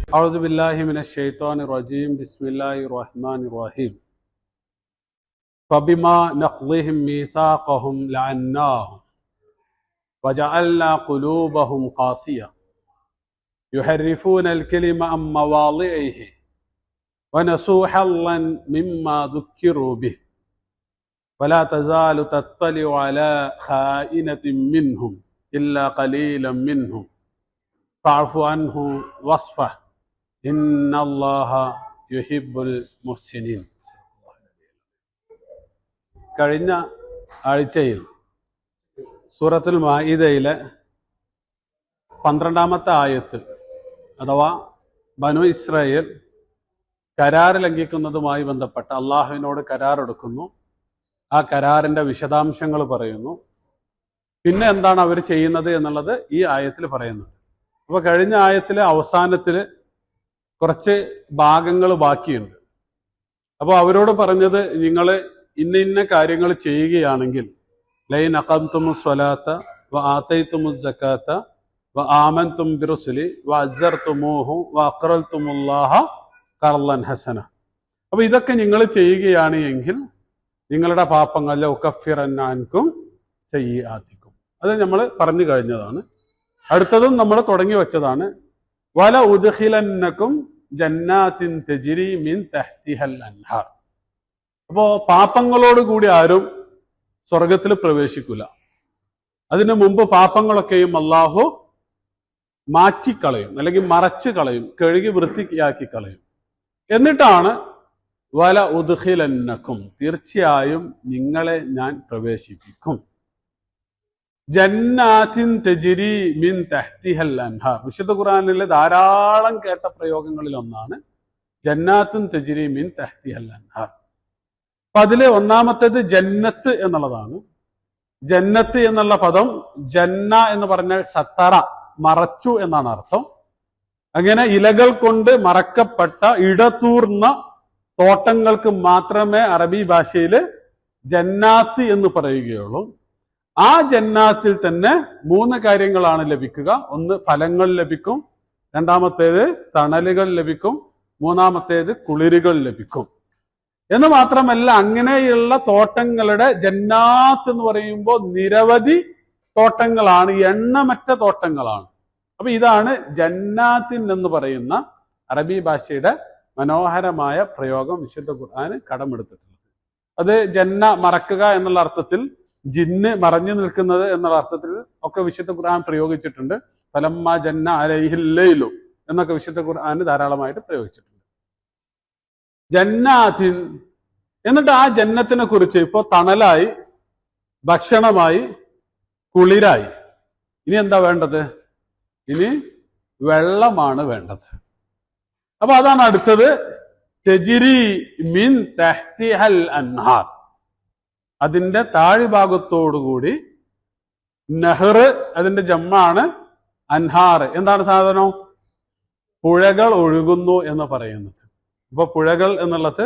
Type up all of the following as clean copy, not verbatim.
أعوذ بالله من الشيطان الرجيم بسم الله الرحمن الرحيم فبما نقضهم ميثاقهم لعناهم وجعلنا قلوبهم قاسية يحرفون الكلم عن مواضعه ونسوا حظا مما ذكروا به ولا تزال تطلع على خائنة منهم إلا قليلا منهم فاعف عنه واصفح إن الله يحب المحسنين. കഴിഞ്ഞ ആഴ്ചയിൽ സൂറത്തുൽ മാഇദയിലെ 12-ാമത്തെ ആയത്ത് അഥവാ ബനു ഇസ്രായേൽ കരാർ ലംഘിക്കുന്നതുമായി ബന്ധപ്പെട്ട് അള്ളാഹുവിനോട് കരാറെടുക്കുന്നു. ആ കരാറിന്റെ വിശദാംശങ്ങൾ പറയുന്നു. പിന്നെ എന്താണ് അവർ ചെയ്യുന്നത് എന്നുള്ളത് ഈ ആയത്തിൽ പറയുന്നുണ്ട്. അപ്പൊ കഴിഞ്ഞ ആയത്തിലെ അവസാനത്തില് കുറച്ച് ഭാഗങ്ങൾ ബാക്കിയുണ്ട്. അപ്പോൾ അവരോട് പറഞ്ഞത്, നിങ്ങൾ ഇന്ന കാര്യങ്ങൾ ചെയ്യുകയാണെങ്കിൽ ലൈൻ അഖംതുമുസ് സ്വലാത്ത വ ആതൈതുമുസ് സകാത്ത വ ആമൻതും ബിറുസുലി വ അസ്സർതുമൂഹു വ അഖ്റൽതുമുല്ലാഹ ഖർളൻ ഹസന. അപ്പോൾ ഇതൊക്കെ നിങ്ങൾ ചെയ്യുകയാണ് എങ്കിൽ നിങ്ങളുടെ പാപങ്ങൾ ഉകഫിറന്ന അൻകും സയ്യിആതികും. അത് നമ്മൾ പറഞ്ഞു കഴിഞ്ഞതാണ്. അടുത്തതും നമ്മൾ തുടങ്ങി വെച്ചതാണ്. വല ഉദ്ഖിലന്നകും ജന്നാത്തിൻ തജ്രി മിൻ തഹ്തിഹൽ അൻഹാർ. അപ്പോ പാപങ്ങളോട് കൂടി ആരും സ്വർഗത്തിൽ പ്രവേശിക്കില്ല. അതിനു മുമ്പ് പാപങ്ങളൊക്കെയും അള്ളാഹു മാറ്റിക്കളയും, അല്ലെങ്കിൽ മറച്ചു കളയും, കഴുകി വൃത്തിയാക്കി കളയും. എന്നിട്ടാണ് വല ഉദ്ഖിലന്നകും, തീർച്ചയായും നിങ്ങളെ ഞാൻ പ്രവേശിപ്പിക്കും, ജന്നാത്തിൻ തജ്രി മിൻ തഹ്തിഹൽ അൻഹാർ. വിശുദ്ധ ഖുർആനിലെ ധാരാളം കേട്ട പ്രയോഗങ്ങളിൽ ഒന്നാണ് ജന്നാത്തുൻ തജ്രി മിൻ തഹ്തിഹൽ അൻഹാർ. അപ്പൊ അതിലെ ഒന്നാമത്തേത് ജന്നത്ത് എന്നുള്ളതാണ്. ജന്നത്ത് എന്നുള്ള പദം ജന്ന എന്ന് പറഞ്ഞാൽ സത്തറ, മറച്ചു എന്നാണ് അർത്ഥം. അങ്ങനെ ഇലകൾ കൊണ്ട് മറക്കപ്പെട്ട ഇടതൂർന്ന തോട്ടങ്ങൾക്ക് മാത്രമേ അറബി ഭാഷയിൽ ജന്നാത്ത് എന്ന് പറയുകയുള്ളൂ. ആ ജന്നാത്തിൽ തന്നെ 3 കാര്യങ്ങളാണ് ലഭിക്കുക. ഒന്ന് ഫലങ്ങൾ ലഭിക്കും, രണ്ടാമത്തേത് തണലുകൾ ലഭിക്കും, മൂന്നാമത്തേത് കുളിരുകൾ ലഭിക്കും. എന്ന് മാത്രമല്ല, അങ്ങനെയുള്ള തോട്ടങ്ങളുടെ ജന്നാത്ത് എന്ന് പറയുമ്പോൾ നിരവധി തോട്ടങ്ങളാണ്, എണ്ണമറ്റ തോട്ടങ്ങളാണ്. അപ്പൊ ഇതാണ് ജന്നാത്തിൻ എന്ന് പറയുന്ന അറബി ഭാഷയുടെ മനോഹരമായ പ്രയോഗം വിശുദ്ധ ഖുർആൻ കടമെടുത്തിട്ടുള്ളത്. അത് ജന്ന മറക്കുക എന്നുള്ള അർത്ഥത്തിൽ, ജിന്ന് മറഞ്ഞു നിൽക്കുന്നത് എന്നുള്ള അർത്ഥത്തിൽ ഒക്കെ വിശുദ്ധ ഖുർആൻ പ്രയോഗിച്ചിട്ടുണ്ട്. ഫലമ്മ ജന്ന അലൈഹിൽ ലൈലു എന്നൊക്കെ വിശുദ്ധ ഖുർആൻ ധാരാളമായിട്ട് പ്രയോഗിച്ചിട്ടുണ്ട്. ജന്നാത്തിൻ. എന്നിട്ട് ആ ജന്നത്തിനെ കുറിച്ച് ഇപ്പോ തണലായി, ഭക്ഷണമായി, കുളിരായി. ഇനി എന്താ വേണ്ടത്? ഇനി വെള്ളമാണ് വേണ്ടത്. അപ്പൊ അതാണ് അടുത്തത്. തജ്രി മിൻ തഹ്തിഹൽ അൻഹാർ. അതിന്റെ താഴ്ഭാഗത്തോടുകൂടി നെഹ്ർ, അതിന്റെ ജമ്മാണ് അൻഹാർ. എന്താണ് സാധനം? പുഴകൾ ഒഴുകുന്നു എന്ന് പറയുന്നത്. ഇപ്പൊ പുഴകൾ എന്നുള്ളത്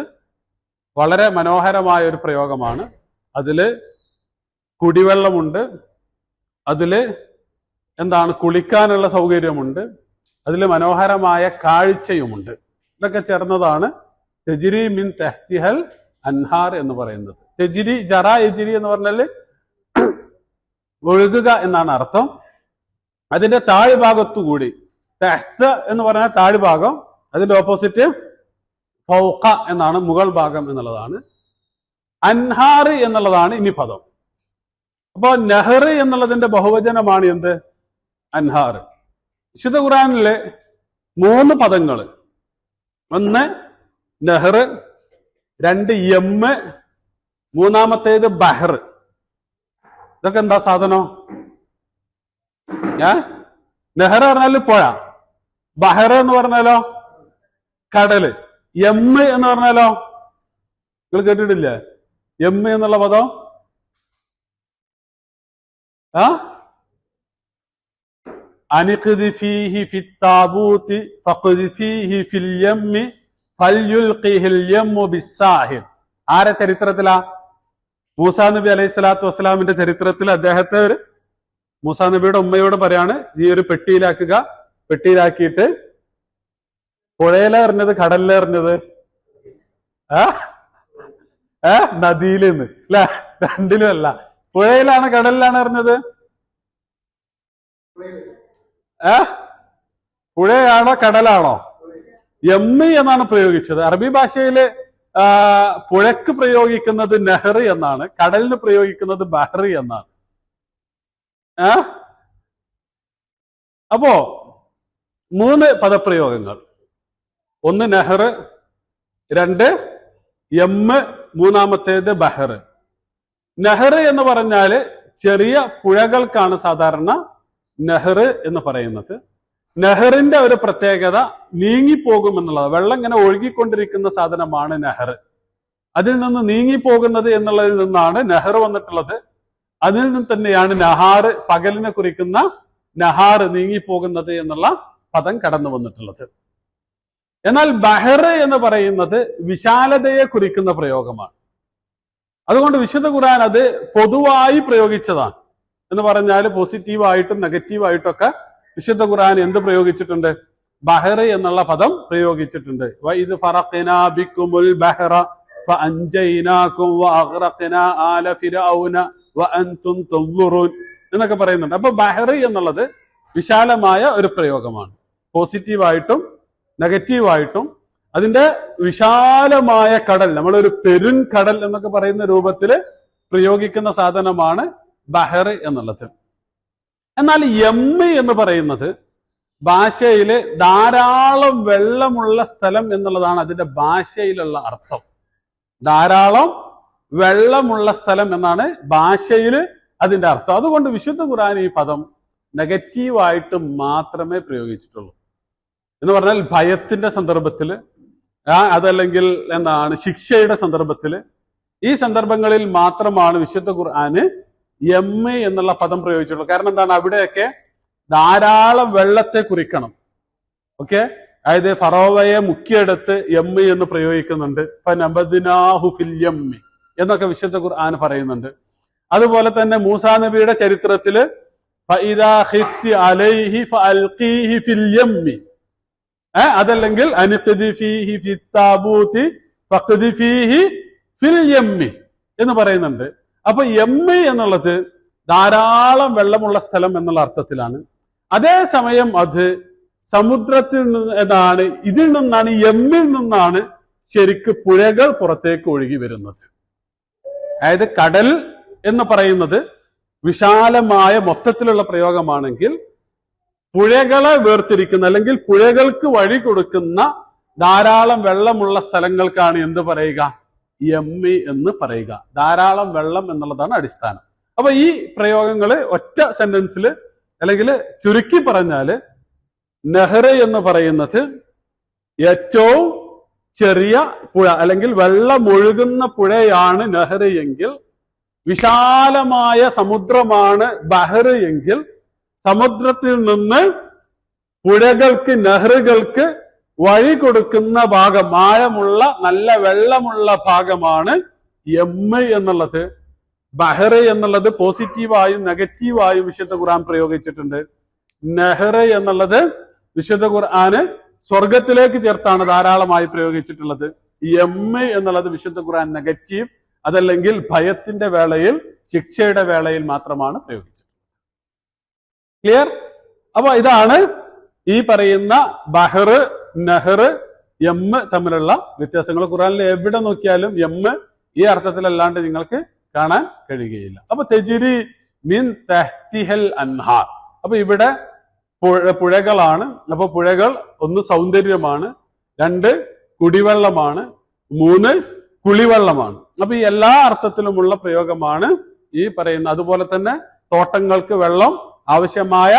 വളരെ മനോഹരമായ ഒരു പ്രയോഗമാണ്. അതില് കുടിവെള്ളമുണ്ട്, അതില് എന്താണ് കുളിക്കാനുള്ള സൗകര്യമുണ്ട്, അതിൽ മനോഹരമായ കാഴ്ചയുമുണ്ട്. ഇതൊക്കെ ചേർന്നതാണ് തജ്രി മിൻ തഹ്തിഹൽ അൻഹാർ എന്ന് പറയുന്നത്. തെജിരി, ജറ എജിരി എന്ന് പറഞ്ഞാല് ഒഴുകുക എന്നാണ് അർത്ഥം. അതിന്റെ താഴ്ഭാഗത്തുകൂടി, തെഹ്ത് എന്ന് പറഞ്ഞാൽ താഴ്ഭാഗം, അതിന്റെ ഓപ്പോസിറ്റ് ഫൗഖ എന്നാണ്, മുകൾ ഭാഗം എന്നുള്ളതാണ്. അൻഹാർ എന്നുള്ളതാണ് ഇനി പദം. അപ്പൊ നെഹർ എന്നുള്ളതിന്റെ ബഹുവചനമാണ് എന്ത്? അൻഹാർ. വിശുദ്ധ ഖുർആനിലെ 3 പദങ്ങൾ, ഒന്ന് നെഹർ, 2 യമ്മ്, മൂന്നാമത്തേത് ബഹർ. ഇതൊക്കെ എന്താ സാധനം? നെഹർ പറഞ്ഞാല് പുഴ, ബഹർ എന്ന് പറഞ്ഞാലോ കടല്, യമ്മ് എന്ന് പറഞ്ഞാലോ നിങ്ങൾ കേട്ടിട്ടില്ലേ? യമ്മ് എന്നുള്ള പദം അനിഖ്ദി ഫീഹി ഫിത്താബൂതി ഫഖ്ദി ഫീഹി ഫിൽ യമ്മി ഫൽയുൽഖിഹിൽ യമ്മു ബിസ്സാഹിൽ. ആരെ ചരിത്രത്തിലാ? മൂസാ നബി അലൈഹി സ്വലാത്തു വസ്സലാമിന്റെ ചരിത്രത്തിൽ അദ്ദേഹത്തെ മൂസാ നബിയുടെ ഉമ്മയോട് പറയാണ്, നീ ഒരു പെട്ടിയിലാക്കുക, പെട്ടിയിലാക്കിയിട്ട് പുഴയിലെറിഞ്ഞത് കടലിലെറിഞ്ഞത്? നദിയിൽ നിന്ന് അല്ലെ? രണ്ടിലും അല്ല. പുഴയിലാണ് കടലിലാണ് എറിഞ്ഞത്? പുഴയാണോ കടലാണോ? യമ്മി എന്നാണ് പ്രയോഗിച്ചത്. അറബി ഭാഷയില് പുഴക്ക് പ്രയോഗിക്കുന്നത് നെഹ്റ് എന്നാണ്, കടലിന് പ്രയോഗിക്കുന്നത് ബഹ്റ് എന്നാണ്. അപ്പോ 3 പദപ്രയോഗങ്ങൾ. 1 നെഹ്റ്, 2 യമ്മ്, 3-മത്തേത് ബഹ്റ്. നെഹ്റ് എന്ന് പറഞ്ഞാല് ചെറിയ പുഴകൾക്കാണ് സാധാരണ നെഹ്റ് എന്ന് പറയുന്നത്. നെഹ്റിന്റെ ഒരു പ്രത്യേകത നീങ്ങിപ്പോകും എന്നുള്ളത്. വെള്ളം ഇങ്ങനെ ഒഴുകിക്കൊണ്ടിരിക്കുന്ന സാധനമാണ് നെഹ്റ്. അതിൽ നിന്ന് നീങ്ങിപ്പോകുന്നത് എന്നുള്ളതിൽ നിന്നാണ് നെഹ്റ് വന്നിട്ടുള്ളത്. അതിൽ നിന്ന് തന്നെയാണ് നഹാറ്, പകലിനെ കുറിക്കുന്ന നഹാറ്, നീങ്ങിപ്പോകുന്നത് എന്നുള്ള പദം കടന്നു വന്നിട്ടുള്ളത്. എന്നാൽ ബഹർ എന്ന് പറയുന്നത് വിശാലതയെ കുറിക്കുന്ന പ്രയോഗമാണ്. അതുകൊണ്ട് വിശുദ്ധ ഖുർആൻ അത് പൊതുവായി പ്രയോഗിച്ചതാണ്. എന്ന് പറഞ്ഞാൽ പോസിറ്റീവായിട്ടും നെഗറ്റീവായിട്ടൊക്കെ വിശുദ്ധ ഖുർആൻ എന്ത് പ്രയോഗിച്ചിട്ടുണ്ട്? ബഹർ എന്നുള്ള പദം പ്രയോഗിച്ചിട്ടുണ്ട്. വഇദ് ഫറഖ്നാ ബിക്കുമുൽ ബഹറ ഫഅൻജയ്നാകും വഅഗ്റഖ്നാ ആല ഫിർഔന വഅൻതും തൻദുറൂൻ എന്നൊക്കെ പറയുന്നുണ്ട്. അപ്പൊ ബഹർ എന്നുള്ളത് വിശാലമായ ഒരു പ്രയോഗമാണ്. പോസിറ്റീവായിട്ടും നെഗറ്റീവായിട്ടും അതിന്റെ വിശാലമായ കടൽ, നമ്മളൊരു പെരുങ്കടൽ എന്നൊക്കെ പറയുന്ന രൂപത്തിൽ പ്രയോഗിക്കുന്ന സാധനമാണ് ബഹർ എന്നുള്ളത്. എന്നാൽ യമ്മ് എന്ന് പറയുന്നത് ഭാഷയില് ധാരാളം വെള്ളമുള്ള സ്ഥലം എന്നുള്ളതാണ് അതിന്റെ ഭാഷയിലുള്ള അർത്ഥം. ധാരാളം വെള്ളമുള്ള സ്ഥലം എന്നാണ് ഭാഷയിൽ അതിന്റെ അർത്ഥം. അതുകൊണ്ട് വിശുദ്ധ ഖുർആൻ ഈ പദം നെഗറ്റീവായിട്ട് മാത്രമേ പ്രയോഗിച്ചിട്ടുള്ളൂ. എന്ന് പറഞ്ഞാൽ ഭയത്തിന്റെ സന്ദർഭത്തിൽ, അതല്ലെങ്കിൽ ശിക്ഷയുടെ സന്ദർഭത്തിൽ, ഈ സന്ദർഭങ്ങളിൽ മാത്രമാണ് വിശുദ്ധ ഖുർആന് യമ്മ് എന്നുള്ള പദം പ്രയോഗിച്ചിട്ടുള്ളത്. കാരണം എന്താണ്? അവിടെയൊക്കെ ധാരാളം വെള്ളത്തെ കുറിക്കണം. ഓക്കെ, അതായത് ഫറോവയെ മുക്കിയെടുത്ത് യമ്മ് എന്ന് പ്രയോഗിക്കുന്നുണ്ട്. ഫനബദ്നാഹു ഫിൽ യമ്മി എന്നൊക്കെ വിശുദ്ധ ഖുർആൻ പറയുന്നുണ്ട്. അതുപോലെ തന്നെ മൂസാ നബിയുടെ ചരിത്രത്തില് ഫഇദാ ഖിഫ്തി അലൈഹി ഫഅൽഖീഹി ഫിൽ യമ്മി, അതല്ലെങ്കിൽ അൻഖ്ദി ഫീഹി ഫിത്താബൂതി ഫഖ്ദി ഫീഹി ഫിൽ യമ്മി എന്ന് പറയുന്നുണ്ട്. അപ്പൊ യമ്മി എന്നുള്ളത് ധാരാളം വെള്ളമുള്ള സ്ഥലം എന്നുള്ള അർത്ഥത്തിലാണ്. അതേസമയം അത് സമുദ്രത്തിൽ നിന്നാണ്, ഇതിൽ നിന്നാണ്, യമ്മിൽ നിന്നാണ് ശരിക്ക് പുഴകൾ പുറത്തേക്ക് ഒഴുകി വരുന്നത്. അതായത് കടൽ എന്ന് പറയുന്നത് വിശാലമായ മൊത്തത്തിലുള്ള പ്രയോഗമാണെങ്കിൽ പുഴകളെ വേർതിരിക്കുന്ന അല്ലെങ്കിൽ പുഴകൾക്ക് വഴി കൊടുക്കുന്ന ധാരാളം വെള്ളമുള്ള സ്ഥലങ്ങൾക്കാണ് എന്ത് പറയുക? യമ്മി എന്ന് പറയുക. ധാരാളം വെള്ളം എന്നുള്ളതാണ് അടിസ്ഥാനം. അപ്പൊ ഈ പ്രയോഗങ്ങള് ഒറ്റ സെന്റൻസിൽ അല്ലെങ്കിൽ ചുരുക്കി പറഞ്ഞാല് നെഹ്റ് എന്ന് പറയുന്നത് ഏറ്റവും ചെറിയ പുഴ അല്ലെങ്കിൽ വെള്ളമൊഴുകുന്ന പുഴയാണ് നെഹ്റ് എങ്കിൽ, വിശാലമായ സമുദ്രമാണ് ബഹർ എങ്കിൽ, സമുദ്രത്തിൽ നിന്ന് പുഴകൾക്ക്, നെഹ്റുകൾക്ക് വഴി കൊടുക്കുന്ന ഭാഗം, ആഴമുള്ള നല്ല വെള്ളമുള്ള ഭാഗമാണ് യമ്മ് എന്നുള്ളത്. ബഹർ എന്നുള്ളത് പോസിറ്റീവായും നെഗറ്റീവായും വിശുദ്ധ ഖുർആൻ പ്രയോഗിച്ചിട്ടുണ്ട്. നെഹ്റ് എന്നുള്ളത് വിശുദ്ധ ഖുർആന് സ്വർഗത്തിലേക്ക് ചേർത്താണ് ധാരാളമായി പ്രയോഗിച്ചിട്ടുള്ളത്. യമ്മ് എന്നുള്ളത് വിശുദ്ധ ഖുർആൻ നെഗറ്റീവ്, അതല്ലെങ്കിൽ ഭയത്തിന്റെ വേളയിൽ, ശിക്ഷയുടെ വേളയിൽ മാത്രമാണ് പ്രയോഗിച്ചത്. ക്ലിയർ? അപ്പൊ ഇതാണ് ഈ പറയുന്ന ബഹർ, നെഹ്ർ, യമ്മ് തമ്മിലുള്ള വ്യത്യാസങ്ങൾ. ഖുർആനിൽ എവിടെ നോക്കിയാലും യമ്മ് ഈ അർത്ഥത്തിലല്ലാണ്ട് നിങ്ങൾക്ക് കാണാൻ കഴിയുകയില്ല. അപ്പൊ തെജിരി മിൻ തഹ്തിഹൽ അൻഹാർ. അപ്പൊ ഇവിടെ പുഴകളാണ്. അപ്പൊ പുഴകൾ 1 സൗന്ദര്യമാണ്, 2 കുടിവെള്ളമാണ്, 3 കുളിവെള്ളമാണ്. അപ്പൊ ഈ എല്ലാ അർത്ഥത്തിലുമുള്ള പ്രയോഗമാണ് ഈ പറയുന്ന. അതുപോലെ തന്നെ തോട്ടങ്ങൾക്ക് വെള്ളം, ആവശ്യമായ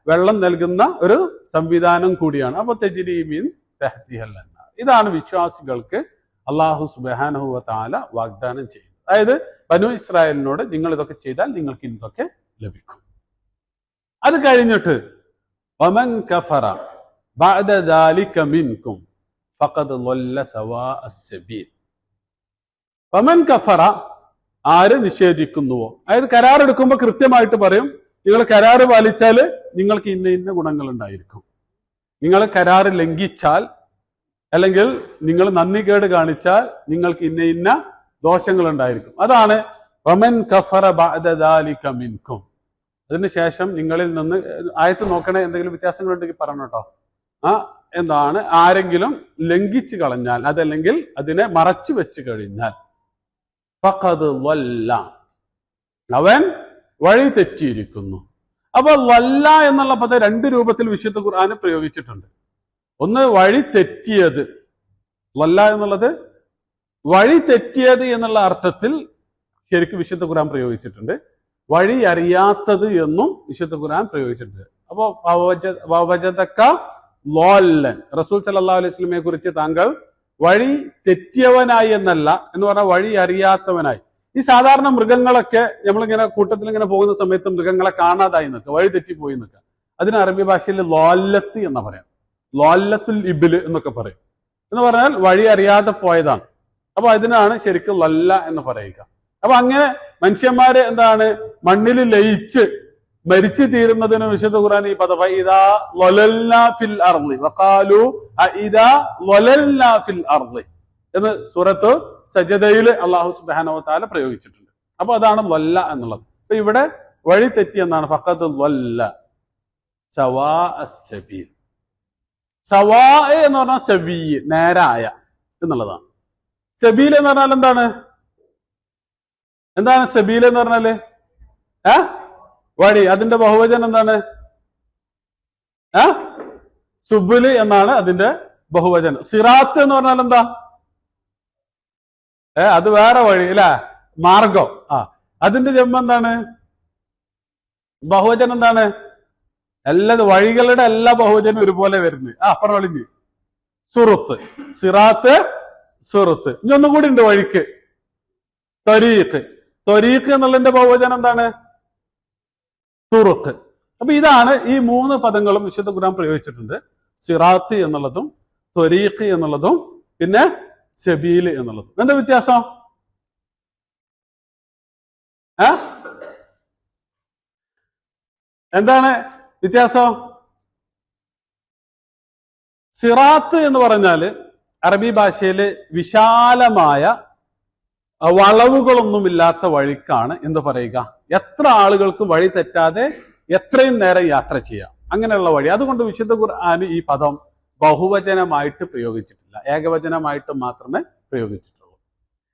വെള്ളം നൽകുന്ന ഒരു സംവിധാനം കൂടിയാണ്. അപ്പൊ തെജ്രി മിൻ തഹ്തിഹൽ അൻഹാർ. ഇതാണ് വിശ്വാസികൾക്ക് അല്ലാഹു സുബ്ഹാനഹു വ തആല വാഗ്ദാനം ചെയ്യുന്നത്. അതായത് ബനു ഇസ്രായേലിനോട് നിങ്ങൾ ഇതൊക്കെ ചെയ്താൽ നിങ്ങൾക്ക് ഇതൊക്കെ ലഭിക്കും. അത് കഴിഞ്ഞിട്ട് വമൻ കഫറ ബഅദ ദാലിക മിൻകും ഫഖദ് ളല്ല സവാഅസ് സബീൽ. വമൻ കഫറ, ആര് നിഷേധിക്കുന്നുവോ, അതായത് കരാർ എടുക്കുമ്പോൾ കൃത്യമായിട്ട് പറയും, നിങ്ങൾ കരാറ് പാലിച്ചാൽ നിങ്ങൾക്ക് ഇന്ന ഇന്ന ഗുണങ്ങൾ ഉണ്ടായിരിക്കും. നിങ്ങൾ കരാറ് ലംഘിച്ചാൽ അല്ലെങ്കിൽ നിങ്ങൾ നന്ദികേട് കാണിച്ചാൽ നിങ്ങൾക്ക് ഇന്ന ഇന്ന ദോഷങ്ങൾ ഉണ്ടായിരിക്കും. അതാണ് വമൻ കഫറ ബഅദ ദാലിക മിൻകും. അതിനുശേഷം നിങ്ങളിൽ നിന്ന് ആയത്ത് നോക്കണേ, എന്തെങ്കിലും വ്യത്യാസങ്ങളുണ്ടെങ്കിൽ പറയണം കേട്ടോ. എന്താണ് ആരെങ്കിലും ലംഘിച്ചു കളഞ്ഞാൽ, അതല്ലെങ്കിൽ അതിനെ മറച്ചു വെച്ച് കഴിഞ്ഞാൽ, ഫഖദ് വല്ല, അവൻ വഴി തെറ്റിയിരിക്കുന്നു. അപ്പൊ വല്ല എന്നുള്ള പദം രണ്ട് രൂപത്തിൽ വിശുദ്ധ ഖുർആന് പ്രയോഗിച്ചിട്ടുണ്ട്. ഒന്ന് വഴി തെറ്റിയത്, വല്ല എന്നുള്ളത് വഴി തെറ്റിയത് എന്നുള്ള അർത്ഥത്തിൽ ശരിക്കും വിശുദ്ധ ഖുർആൻ പ്രയോഗിച്ചിട്ടുണ്ട്. വഴി അറിയാത്തത് എന്നും വിശുദ്ധ ഖുർആൻ പ്രയോഗിച്ചിട്ടുണ്ട്. അപ്പോ വവജദക ളാല്ലൻ, റസൂൽ സല്ലല്ലാഹു അലൈഹി വസല്ലമയെ കുറിച്ച് താങ്കൾ വഴി തെറ്റിയവനായി എന്നല്ല, എന്ന് പറഞ്ഞാൽ വഴി അറിയാത്തവനായി. ഈ സാധാരണ മൃഗങ്ങളൊക്കെ നമ്മളിങ്ങനെ കൂട്ടത്തിൽ ഇങ്ങനെ പോകുന്ന സമയത്ത് മൃഗങ്ങളെ കാണാതായി നിൽക്കുക, വഴി തെറ്റിപ്പോയി നിൽക്കുക. അതിന് അറബി ഭാഷയിൽ ളാല്ലത്ത് എന്ന് പറയാം. ളാല്ലത്തുൽ ഇബ്ല് എന്നൊക്കെ പറയും. എന്ന് പറഞ്ഞാൽ വഴി അറിയാതെ പോയതാണ്. അപ്പൊ അതിനാണ് ശരിക്കും ലല്ല എന്ന് പറയുക. അപ്പൊ അങ്ങനെ മനുഷ്യന്മാര് എന്താണ് മണ്ണിൽ ലയിച്ച് മരിച്ചു തീരുന്നതിന് വിശുദ്ധ ഖുർആൻ ഈ പദം ഇദാ ളലൽനാ ഫിൽ അർളി വഖാലു ഇദാ ളലൽനാ ഫിൽ അർളി എന്ന് സൂറത്ത് സജദയിൽ അല്ലാഹു സുബ്ഹാനഹു വ തആല പ്രയോഗിച്ചിട്ടുണ്ട്. അപ്പൊ അതാണ് ലല്ല എന്നുള്ളത്. അപ്പൊ ഇവിടെ വഴി തെറ്റി എന്നാണ്. ഫഖദ് ലല്ല സവാ അസ്സബീൽ. സവാ എന്ന് പറഞ്ഞാൽ സബീ, നേരായ എന്നുള്ളതാണ്. സബീൽ എന്ന് പറഞ്ഞാൽ എന്താണ്? എന്താണ് സബീൽ എന്ന് പറഞ്ഞാല്? വഴി. അതിന്റെ ബഹുവചനം എന്താണ്? സുബുല് എന്നാണ് അതിന്റെ ബഹുവചനം. സിറാത്ത് എന്ന് പറഞ്ഞാൽ എന്താ? അത് വേറെ വഴി അല്ലെ, മാർഗം. അതിന്റെ ജന്മം എന്താണ്? ബഹുവചനം എന്താണ്? എല്ലാ വഴികളുടെ എല്ലാ ബഹുവചനം ഒരുപോലെ വരുന്നത്. അപ്പുറം വളിഞ്ഞ് സുറുത്ത്, സിറാത്ത്, സുറുത്ത്. ഇനി ഒന്നും കൂടി ഉണ്ട് വഴിക്ക്, ത്വരീഖ്. ത്വരീഖ് എന്നുള്ളതിന്റെ ബഹുവചനം എന്താണ്? തുറുഖ്. അപ്പൊ ഇതാണ് ഈ മൂന്ന് പദങ്ങളും വിശുദ്ധ ഖുർആൻ പ്രയോഗിച്ചിട്ടുണ്ട്. സിറാത്ത് എന്നുള്ളതും ത്വരീഖ് എന്നുള്ളതും പിന്നെ സബീൽ എന്നുള്ളതും. എന്താ വ്യത്യാസം? എന്താണ് വ്യത്യാസം? സിറാത്ത് എന്ന് പറഞ്ഞാല് അറബി ഭാഷയില് വിശാലമായ വളവുകളൊന്നുമില്ലാത്ത വഴിക്കാണ് എന്ത് പറയുക, എത്ര ആളുകൾക്കും വഴി തെറ്റാതെ എത്രയും നേരം യാത്ര ചെയ്യാം, അങ്ങനെയുള്ള വഴി. അതുകൊണ്ട് വിശുദ്ധ ഖുർആന് ഈ പദം ബഹുവചനമായിട്ട് പ്രയോഗിച്ചിട്ടില്ല, ഏകവചനമായിട്ട് മാത്രമേ പ്രയോഗിച്ചിട്ടുള്ളൂ.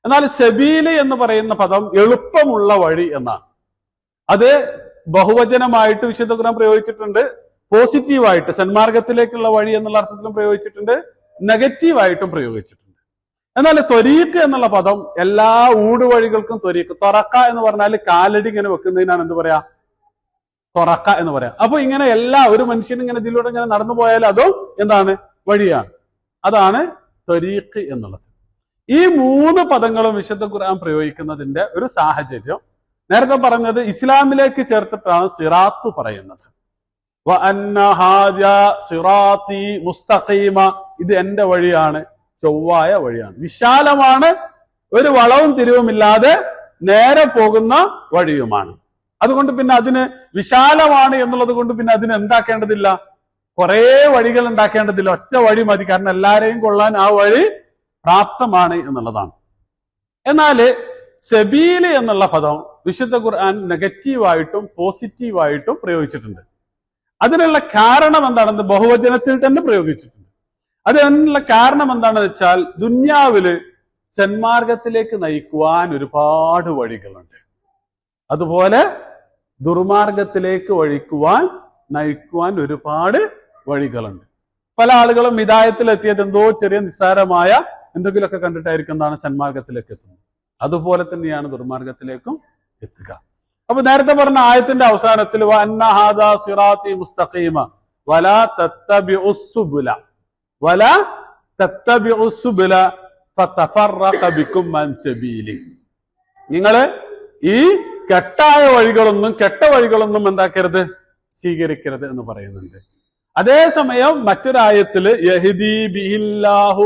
എന്നാൽ സബീല് എന്ന് പറയുന്ന പദം എളുപ്പമുള്ള വഴി എന്നാണ്. അത് ബഹുവചനമായിട്ട് വിശുദ്ധ ഖുർആൻ പ്രയോഗിച്ചിട്ടുണ്ട്, പോസിറ്റീവായിട്ട് സന്മാർഗത്തിലേക്കുള്ള വഴി എന്നുള്ള അർത്ഥത്തിലും പ്രയോഗിച്ചിട്ടുണ്ട്, നെഗറ്റീവായിട്ടും പ്രയോഗിച്ചിട്ടുണ്ട്. എന്നാൽ ത്വരീഖ് എന്നുള്ള പദം എല്ലാ ഊടുവഴികൾക്കും ത്വരീഖ്. ത്വറക്ക എന്ന് പറഞ്ഞാൽ കാലടി ഇങ്ങനെ വെക്കുന്നതിനാണ് എന്ത് പറയാ, ത്വറക്ക എന്ന് പറയാം. അപ്പൊ ഇങ്ങനെ ഒരു മനുഷ്യൻ ഇങ്ങനെ ഇതിലൂടെ ഇങ്ങനെ നടന്നു പോയാൽ അതും എന്താണ്, വഴിയാണ്. അതാണ് ത്വരീഖ് എന്നുള്ളത്. ഈ മൂന്ന് പദങ്ങളും വിശുദ്ധ ഖുർആൻ പ്രയോഗിക്കുന്നതിന്റെ ഒരു സാഹചര്യം നേരത്തെ പറഞ്ഞത് ഇസ്ലാമിലേക്ക് ചേർത്തിട്ടാണ് സിറാത്ത് പറയുന്നത്. വ അന്ന ഹാദാ സിറാത്തി മുസ്തഖീമ, ഇത് എന്റെ വഴിയാണ്, ചൊവ്വായ വഴിയാണ്, വിശാലമാണ്, ഒരു വളവും തിരിവുമില്ലാതെ നേരെ പോകുന്ന വഴിയുമാണ്. അതുകൊണ്ട് പിന്നെ അതിന് വിശാലമാണ് എന്നുള്ളത് കൊണ്ട് പിന്നെ അതിന് എന്താക്കേണ്ടതില്ല, കുറെ വഴികൾ ഉണ്ടാക്കേണ്ടതില്ല, ഒറ്റ വഴി മതി. കാരണം എല്ലാരെയും കൊള്ളാൻ ആ വഴി പ്രാപ്തമാണ് എന്നുള്ളതാണ്. എന്നാല് സബീല് എന്നുള്ള പദം വിശുദ്ധ ഖുർആൻ നെഗറ്റീവായിട്ടും പോസിറ്റീവായിട്ടും പ്രയോഗിച്ചിട്ടുണ്ട്. അതിനുള്ള കാരണം എന്താണെന്ന് ബഹുവചനത്തിൽ തന്നെ പ്രയോഗിച്ചിട്ടുണ്ട്. അതിനുള്ള കാരണം എന്താണെന്ന് വെച്ചാൽ ദുന്യാവില് സന്മാർഗത്തിലേക്ക് നയിക്കുവാൻ ഒരുപാട് വഴികളുണ്ട്, അതുപോലെ ദുർമാർഗത്തിലേക്ക് നയിക്കുവാൻ ഒരുപാട് വഴികളുണ്ട്. പല ആളുകളും ഹിദായത്തിലെത്തിയത് എന്തോ ചെറിയ നിസ്സാരമായ എന്തെങ്കിലുമൊക്കെ കണ്ടിട്ടായിരിക്കും എന്താണ് സന്മാർഗത്തിലേക്ക് എത്തുന്നത്. അതുപോലെ തന്നെയാണ് ദുർമാർഗത്തിലേക്കും എത്തുക. അപ്പൊ നേരത്തെ പറഞ്ഞ ആയത്തിന്റെ അവസാനത്തിൽ വഅന്ന ഹാദാ സിറാത്തി മുസ്തഖീമ വലാ തത്തബിഉസ് സുബുല ഫതഫറഖ ബികും അൻ സബീലി, നിങ്ങള് ഈ കെട്ട വഴികളൊന്നും എന്താക്കരുത്, സ്വീകരിക്കരുത് എന്ന് പറയുന്നുണ്ട്. അതേസമയം മറ്റൊരായത്തില് യഹ്ദീ ബിഹില്ലാഹു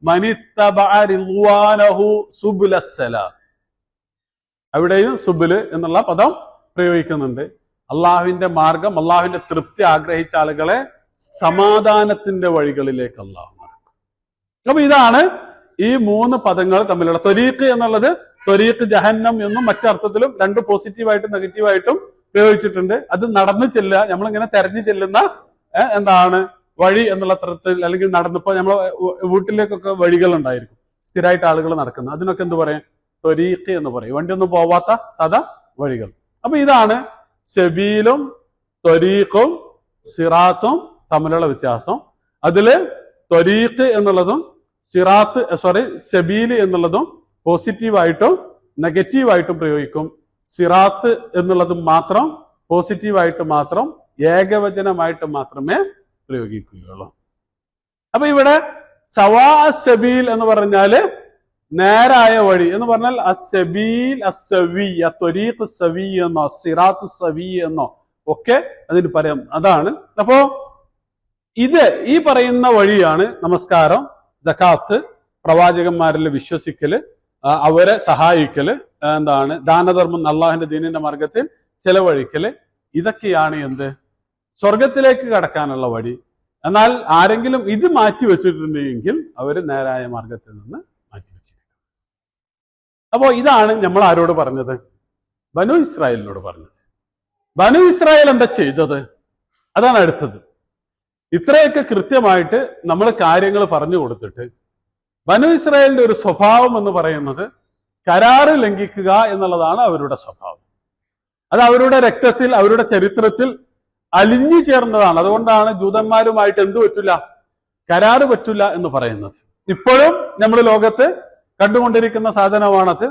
മനിത്തബഅ റിദ്വാനഹു സുബുലസ്സലാം, അവിടെയും സുബുല് എന്നുള്ള പദം പ്രയോഗിക്കുന്നുണ്ട്. അള്ളാഹുവിന്റെ മാർഗം, അള്ളാഹുവിന്റെ തൃപ്തി ആഗ്രഹിച്ച ആളുകളെ സമാധാനത്തിന്റെ വഴികളിലേക്ക് അള്ളാഹു നടക്കും. അപ്പൊ ഇതാണ് ഈ മൂന്ന് പദങ്ങൾ തമ്മിലുള്ള ത്വരീഖ് എന്നുള്ളത് ത്വരീഖ് ജഹന്നം എന്നും മറ്റർത്ഥത്തിലും രണ്ട് പോസിറ്റീവായിട്ടും നെഗറ്റീവായിട്ടും ഉപയോഗിച്ചിട്ടുണ്ട്. അത് നടന്നു ചെല്ലുക, നമ്മളിങ്ങനെ തെരഞ്ഞു ചെല്ലുന്ന എന്താണ് വഴി എന്നുള്ള അർത്ഥത്തിൽ, അല്ലെങ്കിൽ നടന്നിപ്പോ നമ്മളെ വീട്ടിലേക്കൊക്കെ വഴികൾ ഉണ്ടായിരിക്കും, സ്ഥിരമായിട്ട് ആളുകൾ നടക്കുന്നത്, അതിനൊക്കെ എന്ത് പറയും? ത്വരീഖ് എന്ന് പറയും. വണ്ടിയൊന്നും പോവാത്ത സാധാ വഴികൾ. അപ്പൊ ഇതാണ് സബീലും ത്വരീഖും സിറാത്തും തമ്മിലുള്ള വ്യത്യാസം. അതില് ത്വരീഖ് എന്നുള്ളതും സബീല് എന്നുള്ളതും പോസിറ്റീവായിട്ടും നെഗറ്റീവായിട്ടും പ്രയോഗിക്കും. സിറാത്ത് എന്നുള്ളത് മാത്രം പോസിറ്റീവായിട്ട് മാത്രം ഏകവചനമായിട്ട് മാത്രമേ പ്രയോഗിക്കുകയുള്ളൂ. അപ്പൊ ഇവിടെ സവാ സബീൽ എന്ന് പറഞ്ഞാല് നേരായ വഴി എന്ന് പറഞ്ഞാൽ അസബീൽ അസവി, ത്വരീഖ് സവി എന്നോ സിറാത്ത് സവി എന്നോ ഒക്കെ അതിന് പറയാം. അതാണ്. അപ്പോ ഇത് ഈ പറയുന്ന വഴിയാണ് നമസ്കാരം, സകാത്ത്, പ്രവാചകന്മാരിൽ വിശ്വസിക്കല്, അവരെ സഹായിക്കല്, എന്താണ് ദാനധർമ്മം, അള്ളാഹിന്റെ ദീനിന്റെ മാർഗത്തിൽ ചെലവഴിക്കല്. ഇതൊക്കെയാണ് എന്ത്? സ്വർഗത്തിലേക്ക് കടക്കാനുള്ള വഴി. എന്നാൽ ആരെങ്കിലും ഇത് മാറ്റി വെച്ചിട്ടുണ്ടെങ്കിൽ അവര് നേരായ മാർഗത്തിൽ നിന്ന് മാറ്റി വെച്ചിരിക്കും. അപ്പോ ഇതാണ് നമ്മൾ ആരോട് പറഞ്ഞത്? ബനു ഇസ്രായേലിനോട് പറഞ്ഞത്. ബനു ഇസ്രായേൽ എന്താ ചെയ്തത്? അതാണ് അടുത്തത്. ഇത്രയൊക്കെ കൃത്യമായിട്ട് നമ്മൾ കാര്യങ്ങൾ പറഞ്ഞു കൊടുത്തിട്ട് ബനു ഇസ്രായേലിന്റെ ഒരു സ്വഭാവം എന്ന് പറയുന്നത് കരാറ് ലംഘിക്കുക എന്നുള്ളതാണ് അവരുടെ സ്വഭാവം. അത് അവരുടെ രക്തത്തിൽ, അവരുടെ ചരിത്രത്തിൽ അലിഞ്ഞു ചേർന്നതാണ്. അതുകൊണ്ടാണ് ജൂതന്മാരുമായിട്ട് എന്ത് പറ്റില്ല? കരാറ് പറ്റില്ല എന്ന് പറയുന്നത്. ഇപ്പോഴും നമ്മൾ ലോകത്ത് കണ്ടുകൊണ്ടിരിക്കുന്ന സാധനമാണത്.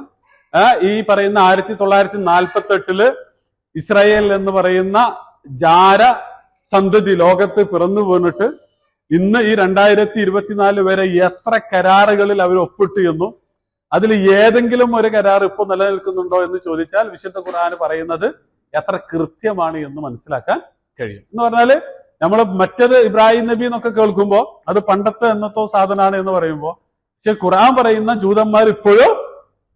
ഈ പറയുന്ന 1948 ഇസ്രായേൽ എന്ന് പറയുന്ന ജാര സന്തതി ലോകത്ത് പിറന്നു വീണിട്ട് ഇന്ന് ഈ 2024 വരെ എത്ര കരാറുകളിൽ അവർ ഒപ്പിട്ട് എന്നും അതിൽ ഏതെങ്കിലും ഒരു കരാർ ഇപ്പോൾ നിലനിൽക്കുന്നുണ്ടോ എന്ന് ചോദിച്ചാൽ വിശുദ്ധ ഖുർആൻ പറയുന്നത് എത്ര കൃത്യമാണ് എന്ന് മനസ്സിലാക്കാൻ കഴിയും. എന്ന് പറഞ്ഞാല് നമ്മൾ മറ്റത് ഇബ്രാഹിം നബി എന്നൊക്കെ കേൾക്കുമ്പോൾ അത് പണ്ടത്തെ എന്നത്തോ സാധനമാണ് എന്ന് പറയുമ്പോൾ, പക്ഷെ ഖുർആൻ പറയുന്ന ജൂതന്മാർ ഇപ്പോഴും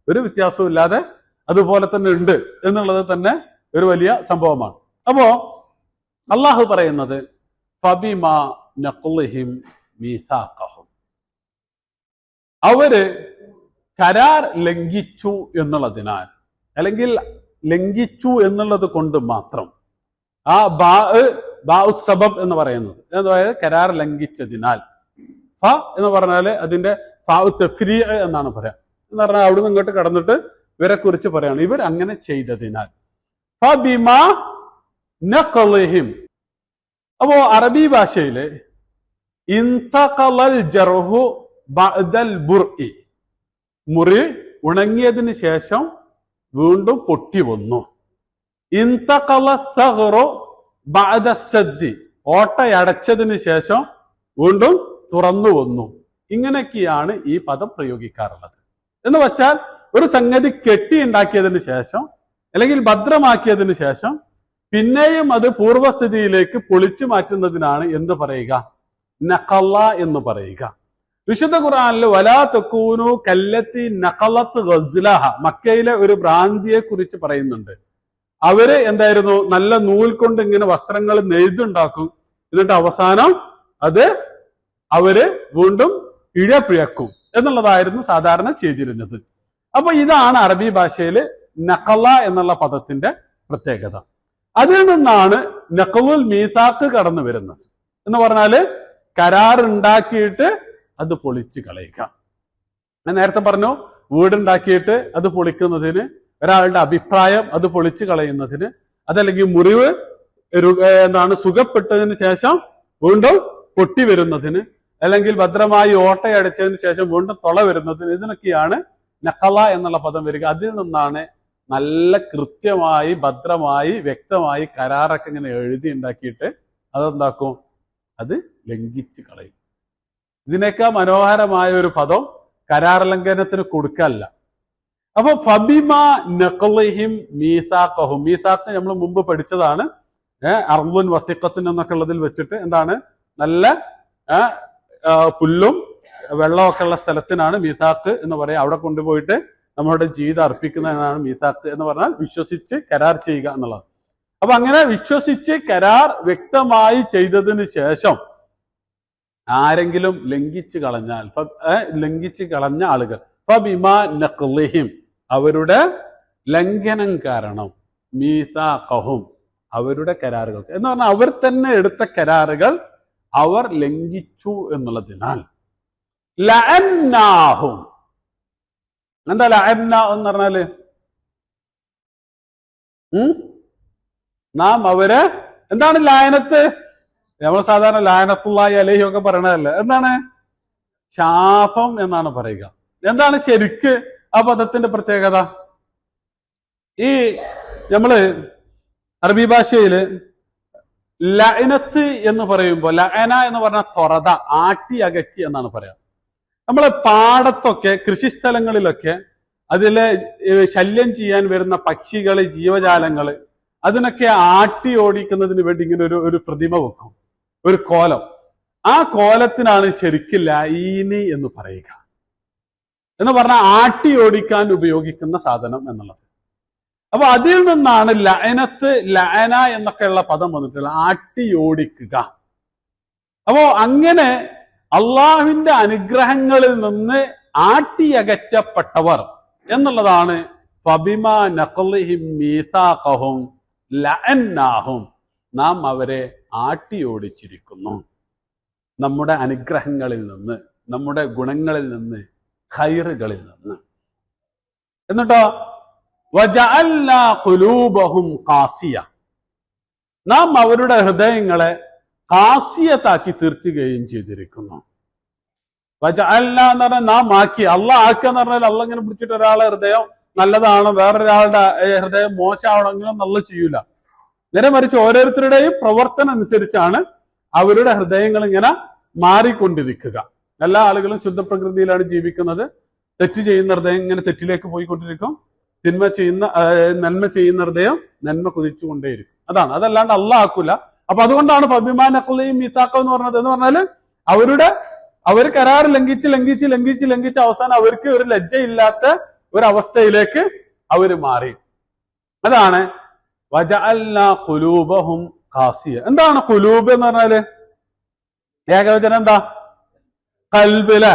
ഒരു വ്യത്യാസവും ഇല്ലാതെ അതുപോലെ തന്നെ ഉണ്ട് എന്നുള്ളത് തന്നെ ഒരു വലിയ സംഭവമാണ്. അപ്പോ അള്ളാഹു പറയുന്നത് ഫബിമാ നഖ്ലിഹിം മീസാഖഹും, അവര് കരാർ ലംഘിച്ചു എന്നുള്ളതിനാൽ, അല്ലെങ്കിൽ ലംഘിച്ചു എന്നുള്ളത് കൊണ്ട് മാത്രം, ആ ബാ സബബ് എന്ന് പറയുന്നത് അതായത് കരാർ ലംഘിച്ചതിനാൽ, ഫ എന്ന് പറഞ്ഞാല് അതിന്റെ തഫ്രീ എന്നാണ് പറയാ. എന്ന് പറഞ്ഞാൽ അവിടുന്ന് ഇങ്ങോട്ട് കടന്നിട്ട് ഇവരെ കുറിച്ച് പറയാണ്, ഇവർ അങ്ങനെ ചെയ്തതിനാൽ. ഫബിമാ നഖ്ലിഹിം. അപ്പോ അറബി ഭാഷയില് ഇൻതഖലൽ ജർഹു ബഅദൽ ബുർഇ, മുറി ഉണങ്ങിയതിന് ശേഷം വീണ്ടും പൊട്ടി വന്നു. ഇൻതഖല തഗ്റു ബഅദ സദ്ദി, ഓട്ടയടച്ചതിന് ശേഷം വീണ്ടും തുറന്നു വന്നു. ഇങ്ങനെയൊക്കെയാണ് ഈ പദം പ്രയോഗിക്കാറുള്ളത്. എന്ന് വെച്ചാൽ ഒരു സംഗതി കെട്ടി ഉണ്ടാക്കിയതിന് ശേഷം അല്ലെങ്കിൽ ഭദ്രമാക്കിയതിന് ശേഷം പിന്നെയും അത് പൂർവ്വസ്ഥിതിയിലേക്ക് പൊളിച്ചു മാറ്റുന്നതിനാണ് എന്ത് പറയുക? നഖല എന്ന് പറയുക. വിശുദ്ധ ഖുർആനിൽ വലാ തകൂനു കല്ലത്തി നഖലത്ത് ഗസ്ലഹ, മക്കയിലെ ഒരു ഭ്രാന്തിയെ കുറിച്ച് പറയുന്നുണ്ട്. അവര് എന്തായിരുന്നു? നല്ല നൂൽ കൊണ്ട് ഇങ്ങനെ വസ്ത്രങ്ങൾ നെയ്തുണ്ടാക്കും, എന്നിട്ട് അവസാനം അത് അവര് വീണ്ടും ഇഴപ്പിഴക്കും എന്നുള്ളതായിരുന്നു സാധാരണ ചെയ്തിരുന്നത്. അപ്പൊ ഇതാണ് അറബി ഭാഷയിൽ നഖല എന്നുള്ള പദത്തിന്റെ പ്രത്യേകത. അതിൽ നിന്നാണ് നഖ്ലുൽ മീസാഖ് കടന്നു വരുന്നത്. എന്ന് പറഞ്ഞാല് കരാറുണ്ടാക്കിയിട്ട് അത് പൊളിച്ചു കളയുക. ഞാൻ നേരത്തെ പറഞ്ഞു, വീടുണ്ടാക്കിയിട്ട് അത് പൊളിക്കുന്നതിന്, ഒരാളുടെ അഭിപ്രായം അത് പൊളിച്ചു കളയുന്നതിന്, അതല്ലെങ്കിൽ മുറിവ് സുഖപ്പെട്ടതിന് ശേഷം വീണ്ടും പൊട്ടി വരുന്നതിന്, അല്ലെങ്കിൽ ഭദ്രമായി ഓട്ടയടച്ചതിന് ശേഷം വീണ്ടും തൊള വരുന്നതിന്, ഇതിനൊക്കെയാണ് നഖല എന്നുള്ള പദം വരിക. അതിൽ നിന്നാണ് നല്ല കൃത്യമായി ഭദ്രമായി വ്യക്തമായി കരാറൊക്കെ ഇങ്ങനെ എഴുതി ഉണ്ടാക്കിയിട്ട് അതെന്താക്കും? അത് ലംഘിച്ച് കളയും. ഇതിനേക്കാൾ മനോഹരമായ ഒരു പദം കരാർ ലംഘനത്തിന് കൊടുക്കല്ല. അപ്പൊ ഫബിമാ നഖ്ലിഹിം മീസാഖഹും, മീസാഖ് നമ്മൾ മുമ്പ് പഠിച്ചതാണ്. അർളുൻ വസിഖത്തുൻ എന്നൊക്കെ ഉള്ളതിൽ വെച്ചിട്ട് എന്താണ്? നല്ല പുല്ലും വെള്ളമൊക്കെ ഉള്ള സ്ഥലത്തിനാണ് മീസാഖ് എന്ന് പറയാം. അവിടെ കൊണ്ടുപോയിട്ട് നമ്മളുടെ ജീവിതം അർപ്പിക്കുന്നതാണ് മീസാഖ് എന്ന് പറഞ്ഞാൽ വിശ്വസിച്ച് കരാർ ചെയ്യുക എന്നുള്ളത്. അപ്പൊ അങ്ങനെ വിശ്വസിച്ച് കരാർ വ്യക്തമായി ചെയ്തതിന് ശേഷം ആരെങ്കിലും ലംഘിച്ചു കളഞ്ഞ ആളുകൾ ഫബിമാ നഖ്ലിഹിം അവരുടെ ലംഘനം കാരണം മീസാഖഹും അവരുടെ കരാറുകൾ എന്ന് പറഞ്ഞാൽ അവർ തന്നെ എടുത്ത കരാറുകൾ അവർ ലംഘിച്ചു എന്നുള്ളതിനാൽ ലഅന്നാഹും. എന്താ ലഅന്ന എന്ന് പറഞ്ഞാല്? നാം അവരെ എന്താണ് ലായനത്ത്? നമ്മൾ സാധാരണ ലായനത്തുള്ളാഹി അലൈഹി ഒക്കെ പറയണതല്ല. എന്താണ്? ശാപം എന്നാണ് പറയുക. എന്താണ് ശരിക്ക് ആ പദത്തിന്റെ പ്രത്യേകത? ഈ നമ്മള് അറബി ഭാഷയില് ലഅനത്ത് എന്ന് പറയുമ്പോൾ ലഅന എന്ന് പറഞ്ഞാൽ തൊറത, ആട്ടി അകറ്റി എന്നാണ് പറയാ. നമ്മളെ പാടത്തൊക്കെ കൃഷിസ്ഥലങ്ങളിലൊക്കെ അതിലെ ശല്യം ചെയ്യാൻ വരുന്ന പക്ഷികള്, ജീവജാലങ്ങള്, അതിനൊക്കെ ആട്ടി ഓടിക്കുന്നതിന് വേണ്ടി ഇങ്ങനെ ഒരു പ്രതിമ വെക്കും, ഒരു കോലം. ആ കോലത്തിനാണ് ശരിക്കും ലഈനി എന്ന് പറയുക. എന്ന് പറഞ്ഞാൽ ആട്ടി ഓടിക്കാൻ ഉപയോഗിക്കുന്ന സാധനം എന്നുള്ളത്. അപ്പൊ അതിൽ നിന്നാണ് ലഅനത്ത്, ലഅന എന്നൊക്കെയുള്ള പദം വന്നിട്ടുള്ളത്, ആട്ടി ഓടിക്കുക. അപ്പോ അങ്ങനെ അള്ളാഹുവിന്റെ അനുഗ്രഹങ്ങളിൽ നിന്ന് ആട്ടിയകറ്റപ്പെട്ടവർ എന്നുള്ളതാണ് ഫബിമാ നഖ്ലിഹിം മീസാഖഹും ലഅന്നാഹും, നാം അവരെ ആട്ടിയോടിച്ചിരിക്കുന്നു നമ്മുടെ അനുഗ്രഹങ്ങളിൽ നിന്ന്, നമ്മുടെ ഗുണങ്ങളിൽ നിന്ന്, ഖൈറുകളിൽ നിന്ന്. എന്നിട്ടോ വജഅൽനാ ഖുലൂബഹും ഖാസിയ, നാം അവരുടെ ഹൃദയങ്ങളെ ഖാസിയത്താക്കി തീർക്കുകയും ചെയ്തിരിക്കുന്നു. വജഅൽനാ എന്ന് പറഞ്ഞാൽ നാം ആക്കി, അള്ളാഹ് ആക്കുക എന്ന് പറഞ്ഞാൽ അള്ളാഹ് ഇങ്ങനെ പിടിച്ചിട്ട് ഒരാളെ ഹൃദയം നല്ലതാണ്, വേറൊരാളുടെ ഹൃദയം മോശമാവണം, അങ്ങനെയൊന്നും അള്ളാഹ് ചെയ്യൂല. നേരെ മറിച്ച് ഓരോരുത്തരുടെയും പ്രവർത്തനം അനുസരിച്ചാണ് അവരുടെ ഹൃദയങ്ങൾ ഇങ്ങനെ മാറിക്കൊണ്ടിരിക്കുക. എല്ലാ ആളുകളും ശുദ്ധപ്രകൃതിയിലാണ് ജീവിക്കുന്നത്. തെറ്റ് ചെയ്യുന്ന ഹൃദയം ഇങ്ങനെ തെറ്റിലേക്ക് പോയിക്കൊണ്ടിരിക്കും, നന്മ ചെയ്യുന്ന ഹൃദയം നന്മ കുതിച്ചുകൊണ്ടേയിരിക്കും. അതാണ്, അതല്ലാണ്ട് അള്ളാഹ് ആക്കൂല. അപ്പൊ അതുകൊണ്ടാണ് ഫബിമാ നഖ്ലിഹിം മീസാഖ് എന്ന് പറഞ്ഞത്. എന്ന് പറഞ്ഞാല് അവർ കരാർ ലംഘിച്ച് അവസാനം അവർക്ക് ഒരു ലജ്ജയില്ലാത്ത ഒരവസ്ഥയിലേക്ക് അവര് മാറി. അതാണ് വജഅൽനാ ഖുലൂബഹും ഖാസിയ. എന്താണ് ഖുലൂബ് എന്ന് പറഞ്ഞാല്? ഏകവചനം എന്താ? ഖൽബ്. അല്ലെ?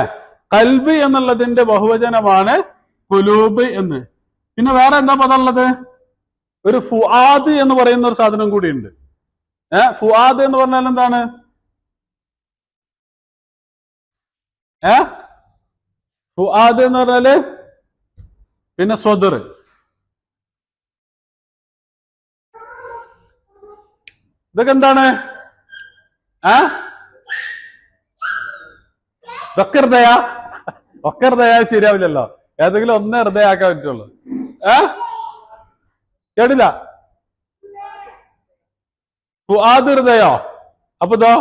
ഖൽബ് എന്നുള്ളതിന്റെ ബഹുവചനമാണ് ഖുലൂബ് എന്ന്. പിന്നെ വേറെ എന്താ പദം ഉള്ളത്? ഒരു ഫുആദ് എന്ന് പറയുന്ന ഒരു സാധനം കൂടി ഉണ്ട്. ഫുആദ് എന്ന് പറഞ്ഞാൽ എന്താണ്? ഫുആദ് എന്ന് പറഞ്ഞാല് പിന്നെ സ്വദർ. ഇതൊക്കെ എന്താണ്? ഇതൊക്കെ ഹൃദയ. ഒക്കെ ഹൃദയ ശരിയാവില്ലല്ലോ. ഏതെങ്കിലും ഒന്നേ ഹൃദയാക്കാൻ പറ്റുള്ളൂ. കേട്ടില്ല? ഫുആദ് ഹൃദയോ? അപ്പൊ ഇതോ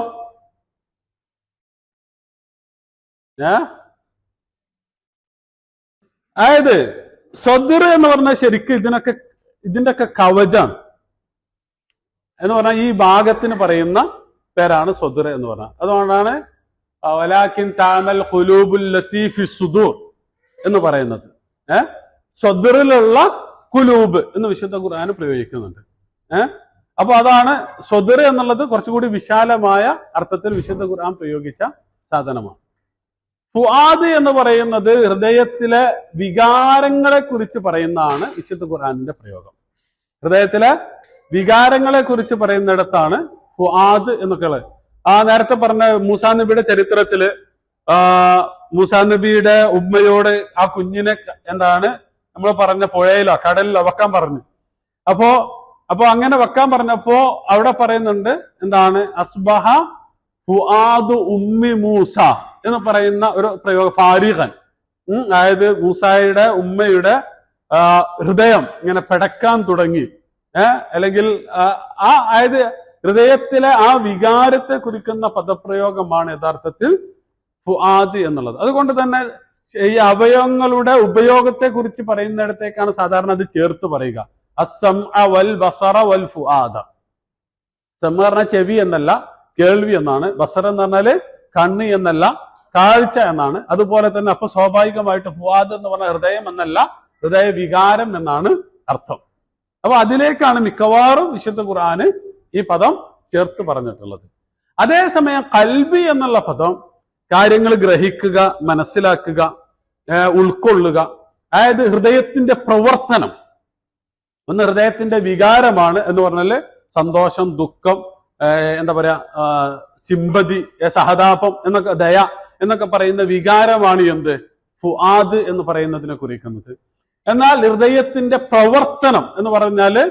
അതായത് സ്വദർ എന്ന് പറഞ്ഞാൽ ശരിക്കും ഇതിന്റെയൊക്കെ കവചം എന്ന് പറഞ്ഞാൽ ഈ ഭാഗത്തിന് പറയുന്ന പേരാണ് സ്വദർ എന്ന് പറഞ്ഞാൽ. അതുകൊണ്ടാണ് വലാകിൻ തഅമൽ ഖുലൂബുൽ ലത്തീ ഫി സുദൂർ എന്ന് പറയുന്നത്. സ്വദറിലുള്ള ഖുലൂബ് എന്ന് വിശുദ്ധ ഖുർആൻ പ്രയോഗിക്കുന്നുണ്ട്. അപ്പൊ അതാണ് സ്വദർ എന്നുള്ളത് കുറച്ചുകൂടി വിശാലമായ അർത്ഥത്തിൽ വിശുദ്ധ ഖുർആൻ പ്രയോഗിച്ച സാധനമാണ്. ഫുആദ് എന്ന് പറയുന്നത് ഹൃദയത്തിലെ വികാരങ്ങളെ കുറിച്ച് പറയുന്നതാണ് വിശുദ്ധ ഖുർആനിന്റെ പ്രയോഗം. ഹൃദയത്തിലെ വികാരങ്ങളെ കുറിച്ച് പറയുന്നിടത്താണ് ഫുആദ് എന്നൊക്കെ ഉള്ളത്. നേരത്തെ പറഞ്ഞ മൂസാ നബിയുടെ ചരിത്രത്തില് മൂസാ നബിയുടെ ഉമ്മയോട് ആ കുഞ്ഞിനെ എന്താണ് നമ്മൾ പറഞ്ഞ പുഴയിലോ കടലിലോ വെക്കാൻ പറഞ്ഞു. അപ്പോ അങ്ങനെ വെക്കാൻ പറഞ്ഞപ്പോ അവിടെ പറയുന്നുണ്ട് എന്താണ്? അസ്ബഹ ഫുആദു ഉമ്മി മൂസ എന്ന് പറയുന്ന ഒരു പ്രയോഗം. ഫാരിഖൻ, അതായത് മൂസായുടെ ഉമ്മയുടെ ഹൃദയം ഇങ്ങനെ പെടക്കാൻ തുടങ്ങി. അല്ലെങ്കിൽ അതായത് ഹൃദയത്തിലെ ആ വികാരത്തെ കുറിക്കുന്ന പദപ്രയോഗമാണ് യഥാർത്ഥത്തിൽ ഫുആദ് എന്നുള്ളത്. അതുകൊണ്ട് തന്നെ ഈ അവയവങ്ങളുടെ ഉപയോഗത്തെ കുറിച്ച് പറയുന്നിടത്തേക്കാണ് സാധാരണ അത് ചേർത്ത് പറയുക. അസ്സംഅ വൽ ബസറ വൽ ഫുആദ. സം പറഞ്ഞ ചെവി എന്നല്ല, കേൾവി എന്നാണ്. ബസർ എന്ന് പറഞ്ഞാല് കണ്ണ് എന്നല്ല, കാഴ്ച എന്നാണ്. അതുപോലെ തന്നെ അപ്പൊ സ്വാഭാവികമായിട്ട് ഫുആദ് എന്ന് പറഞ്ഞ ഹൃദയം എന്നല്ല, ഹൃദയ വികാരം എന്നാണ് അർത്ഥം. അപ്പൊ അതിലേക്കാണ് മിക്കവാറും വിശുദ്ധ ഖുർആന് ഈ പദം ചേർത്ത് പറഞ്ഞിട്ടുള്ളത്. അതേസമയം കൽബി എന്നുള്ള പദം കാര്യങ്ങൾ ഗ്രഹിക്കുക, മനസ്സിലാക്കുക, ഉൾക്കൊള്ളുക, അതായത് ഹൃദയത്തിന്റെ പ്രവർത്തനം. ഒന്ന് ഹൃദയത്തിന്റെ വികാരമാണ് എന്ന് പറഞ്ഞാല് സന്തോഷം, ദുഃഖം, എന്താ പറയാ, സിമ്പതി, സഹതാപം എന്നൊക്കെ, ദയ എന്നൊക്കെ പറയുന്ന വികാരമാണ് എന്ത് ഫുആദ് എന്ന് പറയുന്നതിനെ കുറിക്കുന്നത്. എന്നാൽ ഹൃദയത്തിന്റെ പ്രവർത്തനം എന്ന് പറഞ്ഞാല്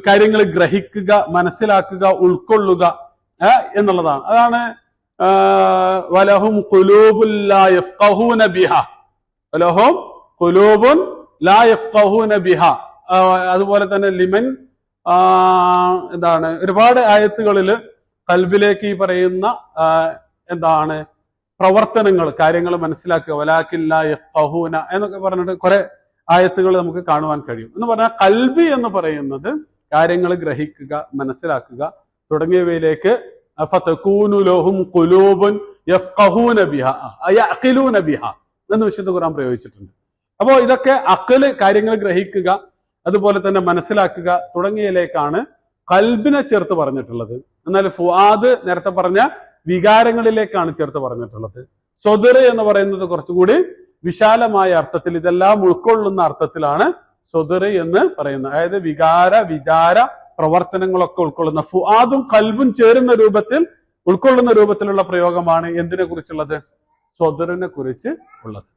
കാര്യങ്ങൾ ഗ്രഹിക്കുക, മനസ്സിലാക്കുക, ഉൾക്കൊള്ളുക എന്നുള്ളതാണ്. അതാണ് വലഹും ഖുലൂബുൻ ലാ യഫ്ഖഹൂന ബിഹാ, വലഹും ഖുലൂബുൻ ലാ യഫ്ഖഹൂന ബിഹാ. അതുപോലെ തന്നെ ലിമൻ എന്താണ് ഒരുപാട് ആയത്തുകളിൽ കൽബിലേക്ക് ഈ പറയുന്ന എന്താണ് പ്രവർത്തനങ്ങൾ, കാര്യങ്ങൾ മനസ്സിലാക്കുക, വലാകിൻ ലാ യഫ്ഖഹൂന എന്നൊക്കെ പറഞ്ഞിട്ട് കുറെ ആയത്തുകൾ നമുക്ക് കാണുവാൻ കഴിയും. എന്ന് പറഞ്ഞാൽ കൽബി എന്ന് പറയുന്നത് കാര്യങ്ങൾ ഗ്രഹിക്കുക, മനസ്സിലാക്കുക തുടങ്ങിയവയിലേക്ക് ഫതകൂനു ലഹും ഖുലൂബുൻ യഫ്ഖഹൂന ബിഹാ യഅഖിലൂന ബിഹാ എന്ന് വിശുദ്ധ ഖുർആൻ പ്രയോഗിച്ചിട്ടുണ്ട്. അപ്പോൾ ഇതൊക്കെ അഖല്, കാര്യങ്ങൾ ഗ്രഹിക്കുക, അതുപോലെ തന്നെ മനസ്സിലാക്കുക തുടങ്ങിയതിലേക്കാണ് കൽബിനെ ചേർത്ത് പറഞ്ഞിട്ടുള്ളത്. എന്നാൽ ഫുആദ് നേരത്തെ പറഞ്ഞ വികാരങ്ങളിലേക്കാണ് ചേർത്ത് പറഞ്ഞിട്ടുള്ളത്. സ്വദർ എന്ന് പറയുന്നത് കുറച്ചുകൂടി വിശാലമായ അർത്ഥത്തിൽ, ഇതെല്ലാം ഉൾക്കൊള്ളുന്ന അർത്ഥത്തിലാണ് സ്വദർ എന്ന് പറയുന്നത്. അതായത് വികാര, വിചാര, പ്രവർത്തനങ്ങളൊക്കെ ഉൾക്കൊള്ളുന്ന, ഫുആദും കൽബും ചേരുന്ന രൂപത്തിൽ ഉൾക്കൊള്ളുന്ന രൂപത്തിലുള്ള പ്രയോഗമാണ് എന്തിനെ കുറിച്ചുള്ളത്? സ്വദറിനെ കുറിച്ച് ഉള്ളത്.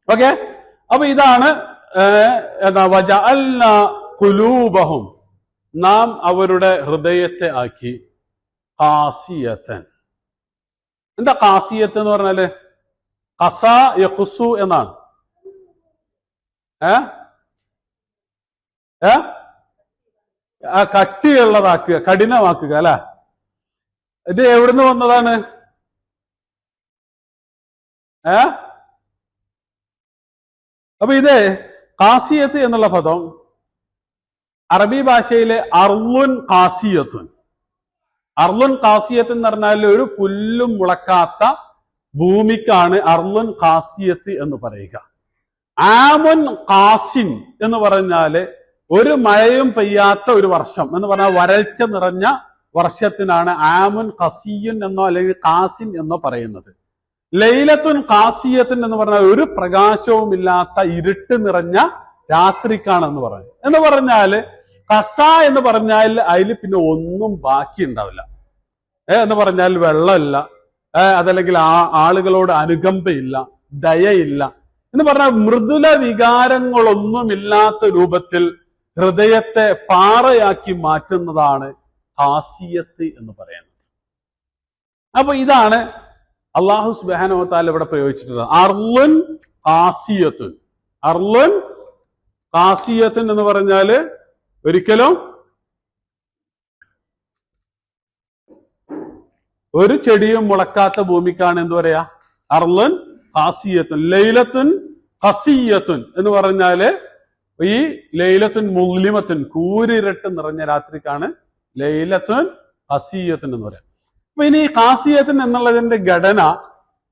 ഓക്കെ, അപ്പൊ ഇതാണ് വജഅൽനാ ഖുലൂബഹും, നാം അവരുടെ ഹൃദയത്തെ ആക്കി ഖാസിയത്തൻ. എന്താ ഖാസിയത്ത് എന്ന് പറഞ്ഞാല്? ഖസ യഖുസു എന്നാണ്. കട്ടിയുള്ളതാക്കുക, കഠിനമാക്കുക അല്ലെ. ഇത് എവിടുന്ന് വന്നതാണ്? അപ്പൊ ഇത് ഖാസിയത്ത് എന്നുള്ള പദം അറബി ഭാഷയിലെ അർലുൻ ഖാസിയത്തുൻ, അർലുൻ ഖാസിയത്ത് എന്ന് പറഞ്ഞാൽ ഒരു പുല്ലും മുളക്കാത്ത ഭൂമിക്കാണ് അർലുൻ ഖാസിയത്ത് എന്ന് പറയുക. ആമുൻ ഖാസിൻ എന്ന് പറഞ്ഞാല് ഒരു മഴയും പെയ്യാത്ത ഒരു വർഷം എന്ന് പറഞ്ഞാൽ വരൾച്ച നിറഞ്ഞ വർഷത്തിനാണ് ആമുൻ ഖസിയുൻ എന്നോ അല്ലെങ്കിൽ ഖാസിൻ എന്നോ പറയുന്നത്. ലൈലത്തുൻ ഖാസിയത്തുൻ എന്ന് പറഞ്ഞാൽ ഒരു പ്രകാശവും ഇല്ലാത്ത ഇരുട്ട് നിറഞ്ഞ രാത്രിക്കാണ് എന്ന് പറയുന്നത്. എന്ന് പറഞ്ഞാല് ഖസ എന്ന് പറഞ്ഞാൽ അതിൽ പിന്നെ ഒന്നും ബാക്കി ഉണ്ടാവില്ല. എന്ന് പറഞ്ഞാൽ വെള്ളമില്ല, അതല്ലെങ്കിൽ ആളുകളോട് അനുകമ്പയില്ല, ദയയില്ല എന്ന് പറഞ്ഞാൽ മൃദുല വികാരങ്ങളൊന്നുമില്ലാത്ത രൂപത്തിൽ ഹൃദയത്തെ പാറയാക്കി മാറ്റുന്നതാണ് ഖാസിയത്ത് എന്ന് പറയുന്നത്. അപ്പൊ ഇതാണ് അള്ളാഹു സുബ്ഹാനഹു വ തആല ഇവിടെ പ്രയോഗിച്ചിട്ടുള്ളത്. അർലുൻ ഖാസിയത്തുൻ, അർലുൻ ഖാസിയത്തുൻ എന്ന് പറഞ്ഞാല് ഒരിക്കലും ഒരു ചെടിയും മുളക്കാത്ത ഭൂമിക്കാണ് എന്ത് പറയാ? അർലുൻ ഖാസിയത്തുൻ. ലൈലത്തുൻ ഖസിയത്തുൻ എന്ന് പറഞ്ഞാല് ഈ ലൈലത്തുൻ മുസ്ലിമത്തുൻ, കൂരിരട്ട് നിറഞ്ഞ രാത്രിക്കാണ് ലൈലത്തുൻ ഖസിയത്തുൻ എന്ന് പറയാം. അപ്പൊ ഇനി ഖാസിയത്തുൻ എന്നുള്ളതിന്റെ ഘടന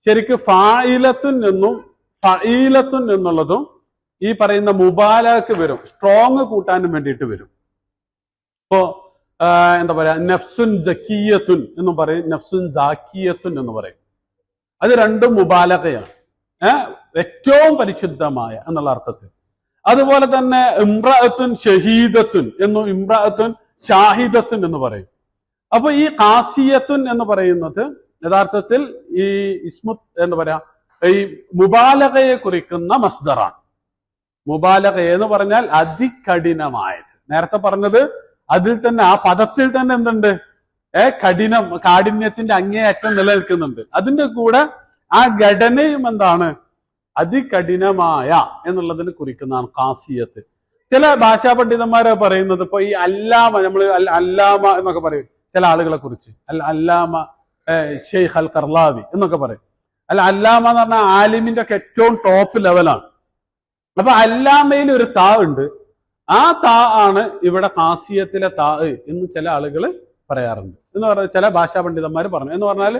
ശരിക്ക് ഫായിലത്തുൻ എന്നും ഫഈലത്തുൻ എന്നുള്ളതും ഈ പറയുന്ന മുബാലക്ക് വരും, സ്ട്രോങ് കൂട്ടാനും വേണ്ടിയിട്ട് വരും. ഇപ്പോ എന്താ പറയാ, നഫ്സുൻ സക്കിയത്തുൻ എന്നും പറയും, നഫ്സുൻ സാക്കിയത്തുൻ എന്ന് പറയും. അത് രണ്ടും മുബാലകയാണ്, ഏറ്റവും പരിശുദ്ധമായ എന്നുള്ള അർത്ഥത്തിൽ. അതുപോലെ തന്നെ ഇംറഅത്തുൻ ഷഹീദത്തുൻ എന്നും ഇംറഅത്തുൻ ഷാഹിദത്തുൻ എന്ന് പറയും. അപ്പൊ ഈ ഖാസിയത്തുൻ എന്ന് പറയുന്നത് യഥാർത്ഥത്തിൽ ഈ ഇസ്മുത്ത് എന്താ പറയാ, ഈ മുബാലകയെ കുറിക്കുന്ന മസ്ദറാണ്. മുബാലക എന്ന് പറഞ്ഞാൽ അതികഠിനമായത്. നേരത്തെ പറഞ്ഞത് അതിൽ തന്നെ ആ പദത്തിൽ തന്നെ എന്തുണ്ട്? കഠിനം, കാഠിന്യത്തിന്റെ അങ്ങേയറ്റം നിലനിൽക്കുന്നുണ്ട്. അതിന്റെ കൂടെ ആ ഘടനയും എന്താണ്? അതികഠിനമായ എന്നുള്ളതിന് കുറിക്കുന്നതാണ് ഖാസിയത്ത്. ചില ഭാഷാ പണ്ഡിതന്മാരെ പറയുന്നത് ഇപ്പൊ ഈ അല്ലാമ, നമ്മൾ അല്ലാമ എന്നൊക്കെ പറയും ചില ആളുകളെ കുറിച്ച്, അല്ലാമ ഷെയ്ഖ് അൽ ഖർലാവി എന്നൊക്കെ പറയും. അല്ലാമ എന്ന് പറഞ്ഞാൽ ആലിമിന്റെ ഒക്കെ ഏറ്റവും ടോപ്പ് ലെവലാണ്. അപ്പൊ അല്ലാമയിൽ ഒരു താ ഉണ്ട്, ആ താ ആണ് ഇവിടെ ഖാസിയത്തിലെ താ എന്ന് ചില ആളുകൾ പറയാറുണ്ട് എന്ന് പറഞ്ഞാൽ ചില ഭാഷാ പണ്ഡിതന്മാർ പറഞ്ഞു. എന്ന് പറഞ്ഞാൽ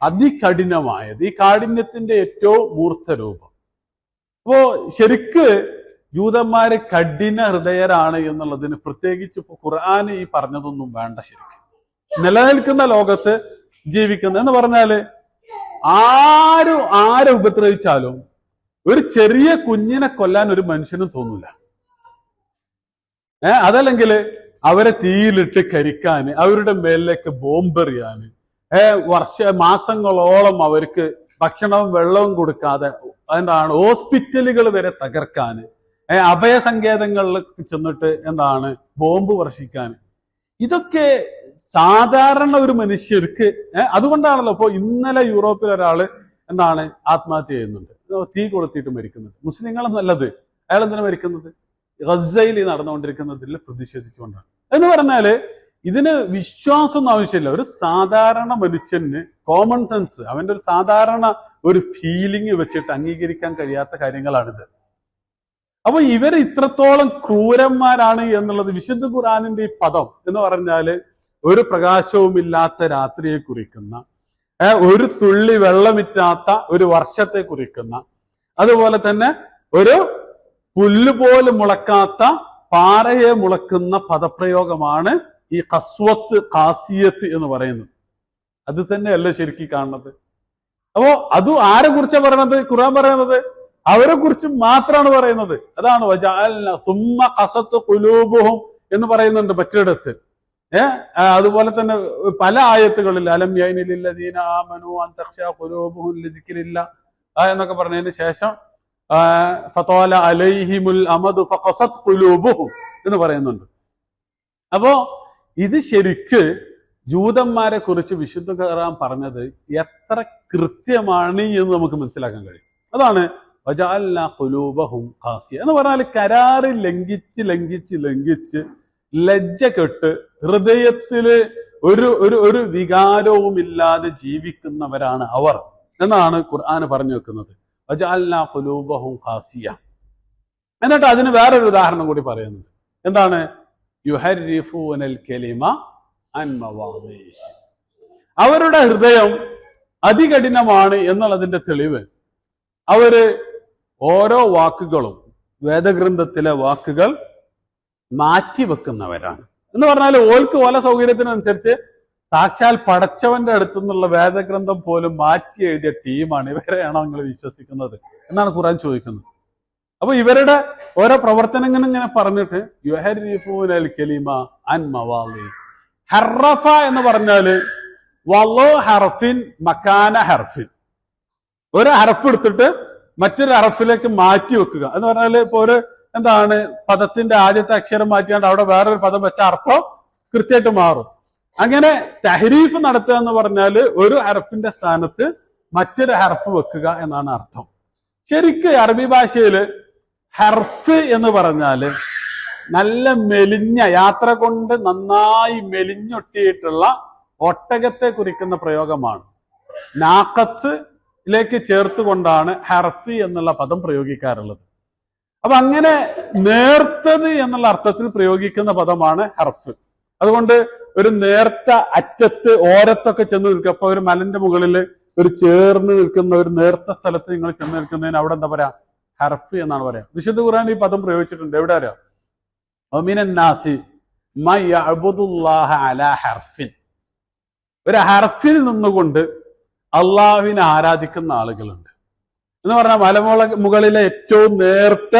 അതികഠിനമായത്, ഈ കാഠിന്യത്തിന്റെ ഏറ്റവും മൂർത്ത രൂപം. അപ്പോ ശരിക്ക് ജൂതന്മാര് കഠിന ഹൃദയരാണ് എന്നുള്ളതിന് പ്രത്യേകിച്ച് ഇപ്പൊ ഖുർആന് ഈ പറഞ്ഞതൊന്നും വേണ്ട. ശരിക്കും നിലനിൽക്കുന്ന ലോകത്ത് ജീവിക്കുന്നത്. എന്ന് പറഞ്ഞാല് ആരെ ഉപദ്രവിച്ചാലും ഒരു ചെറിയ കുഞ്ഞിനെ കൊല്ലാൻ ഒരു മനുഷ്യനും തോന്നില്ല. അതല്ലെങ്കിൽ അവരെ തീയിലിട്ട് കരിക്കാന്, അവരുടെ മേലിലേക്ക് ബോംബെറിയാന്, മാസങ്ങളോളം അവർക്ക് ഭക്ഷണവും വെള്ളവും കൊടുക്കാതെ എന്താണ് ഹോസ്പിറ്റലുകൾ വരെ തകർക്കാന്, അഭയസങ്കേതങ്ങളിൽ ചെന്നിട്ട് എന്താണ് ബോംബ് വർഷിക്കാൻ, ഇതൊക്കെ സാധാരണ ഒരു മനുഷ്യർക്ക് അതുകൊണ്ടാണല്ലോ ഇപ്പോ ഇന്നലെ യൂറോപ്പിൽ ഒരാള് എന്താണ് ആത്മഹത്യ ചെയ്യുന്നുണ്ട്, തീ കൊളുത്തിയിട്ട് മരിക്കുന്നുണ്ട്. മുസ്ലിങ്ങളും നല്ലത്, അയാൾ എന്തിനാ മരിക്കുന്നത്? ഗസയിൽ നടന്നുകൊണ്ടിരിക്കുന്നതിൽ പ്രതിഷേധിച്ചുകൊണ്ടാണ്. എന്ന് പറഞ്ഞാല് ഇതിന് വിശ്വാസമൊന്നും ആവശ്യമില്ല. ഒരു സാധാരണ മനുഷ്യന് കോമൺ സെൻസ്, അവന്റെ ഒരു സാധാരണ ഒരു ഫീലിംഗ് വെച്ചിട്ട് അംഗീകരിക്കാൻ കഴിയാത്ത കാര്യങ്ങളാണിത്. അപ്പൊ ഇവർ ഇത്രത്തോളം ക്രൂരന്മാരാണ് എന്നുള്ളത് വിശുദ്ധ ഖുർആനിന്റെ ഈ പദം എന്ന് പറഞ്ഞാല് ഒരു പ്രകാശവുമില്ലാത്ത രാത്രിയെ കുറിക്കുന്ന, ഒരു തുള്ളി വെള്ളമിറ്റാത്ത ഒരു വർഷത്തെ കുറിക്കുന്ന, അതുപോലെ തന്നെ ഒരു പുല്ല് പോലും മുളക്കാത്ത പാറയെ മുളക്കുന്ന പദപ്രയോഗമാണ് ഈ ഖസ്വത്ത് ഖാസിയത്ത് എന്ന് പറയുന്നത്. അത് തന്നെയല്ലേ ശരിക്കും കാണുന്നത്. അപ്പോ അത് ആരെ കുറിച്ചാണ് പറയണത്? ഖുർആൻ പറയുന്നത് അവരെ കുറിച്ച് മാത്രമാണ് പറയുന്നത്. അതാണ് വജഅൽന സുമ്മ ഖസത്ത് ഖുലൂബുഹും എന്ന് പറയുന്നുണ്ട് മറ്റിടത്ത്. അതുപോലെ തന്നെ പല ആയത്തുകളിൽ അലം യഅനി ലില്ലദീന ആമനു അൻ തഖ്ശഅ ഖുലൂബുഹും ലിദിക്രില്ലാഹ് എന്നൊക്കെ പറഞ്ഞതിന് ശേഷം ഫതല അലൈഹിമുൽ അമദു ഫഖസത് ഖുലൂബുഹും എന്ന് പറയുന്നുണ്ട്. അപ്പോ ഇത് ശരിക്ക് ജൂതന്മാരെ കുറിച്ച് വിശുദ്ധ ഖുർആൻ പറഞ്ഞത് എത്ര കൃത്യമാണ് എന്ന് നമുക്ക് മനസ്സിലാക്കാൻ കഴിയും. അതാണ് വജഅൽനാ ഖുലൂബഹും ഖാസിയ എന്ന് പറഞ്ഞാൽ കരാറ് ലംഘിച്ച് ലജ്ജ കെട്ട് ഹൃദയത്തില് ഒരു വികാരവും ഇല്ലാതെ ജീവിക്കുന്നവരാണ് അവർ എന്നാണ് ഖുർആൻ പറഞ്ഞു വെക്കുന്നത്. വജഅൽനാ ഖുലൂബഹും ഖാസിയ. എന്നിട്ട് അതിന് വേറൊരു ഉദാഹരണം കൂടി പറയുന്നുണ്ട്. എന്താണ്? യുഹർരിഫൂനൽ കലിമ അൻ മവാദിഇഹി. അവരുടെ ഹൃദയം അതികഠിനമാണ് എന്നുള്ളതിന്റെ തെളിവ് അവര് ഓരോ വാക്കുകളും വേദഗ്രന്ഥത്തിലെ വാക്കുകൾ മാറ്റിവെക്കുന്നവരാണ്. എന്ന് പറഞ്ഞാൽ ഓൽക്ക് ഓല സൗകര്യത്തിനനുസരിച്ച് സാക്ഷാൽ പടച്ചവന്റെ അടുത്തു നിന്നുള്ള വേദഗ്രന്ഥം പോലും മാറ്റി എഴുതിയ ടീമാണ്. ഇവരെയാണോ നിങ്ങൾ വിശ്വസിക്കുന്നത് എന്നാണ് ഖുർആൻ ചോദിക്കുന്നത്. അപ്പൊ ഇവരുടെ ഓരോ പ്രവർത്തനങ്ങൾ ഇങ്ങനെ പറഞ്ഞിട്ട് യുഹർരിഫൂനൽ കലിമ അൻ മവാദിഇഹി. ഹർറഫ എന്ന് പറഞ്ഞാല് വളോ ഹർഫിൻ മക്കാന ഹർഫിൻ, ഒരു ഹർഫ് എടുത്തിട്ട് മറ്റൊരു ഹർഫിലേക്ക് മാറ്റി വെക്കുക എന്ന് പറഞ്ഞാല് ഇപ്പൊ ഒരു എന്താണ് പദത്തിന്റെ ആദ്യത്തെ അക്ഷരം മാറ്റിയാണ്ട് അവിടെ വേറൊരു പദം വെച്ച അർത്ഥം കൃത്യമായിട്ട് മാറും. അങ്ങനെ തഹരീഫ് നടത്തുക എന്ന് പറഞ്ഞാല് ഒരു ഹർഫിന്റെ സ്ഥാനത്ത് മറ്റൊരു ഹർഫ് വെക്കുക എന്നാണ് അർത്ഥം. ശരിക്ക് അറബി ഭാഷയില് ഹർഫ് എന്ന് പറഞ്ഞാല് നല്ല മെലിഞ്ഞ, യാത്ര കൊണ്ട് നന്നായി മെലിഞ്ഞൊട്ടിയിട്ടുള്ള ഒട്ടകത്തെ കുറിക്കുന്ന പ്രയോഗമാണ്. നാഖത്തിലേക്ക് ചേർത്തുകൊണ്ടാണ് ഹർഫി എന്നുള്ള പദം പ്രയോഗിക്കാറുള്ളത്. അപ്പൊ അങ്ങനെ നേർത്തത് എന്നുള്ള അർത്ഥത്തിൽ പ്രയോഗിക്കുന്ന പദമാണ് ഹർഫ്. അതുകൊണ്ട് ഒരു നേർത്ത അറ്റത്ത് ഓരത്തൊക്കെ ചെന്ന് നിൽക്കുക. അപ്പൊ ഒരു മലന്റെ മുകളിൽ ഒരു ചേർന്ന് നിൽക്കുന്ന ഒരു നേർത്ത സ്ഥലത്ത് നിങ്ങൾ ചെന്ന് നിൽക്കുന്നതിന് അവിടെ എന്താ പറയാ? ഹർഫ് എന്നാണ് പറയാ. വിശുദ്ധ ഖുർആൻ ഈ പദം പ്രയോഗിച്ചിട്ടുണ്ട്. എവിടെ അറിയാം? വമിനൻ നാസി മൻ യഅ്ബുദുല്ലാഹ അലാ ഹർഫിൻ. ഒരു ഹർഫിൽ നിന്നുകൊണ്ട് അള്ളാഹുവിനെ ആരാധിക്കുന്ന ആളുകളുണ്ട് എന്ന് പറഞ്ഞാൽ മുകളിലെ ഏറ്റവും നേർത്ത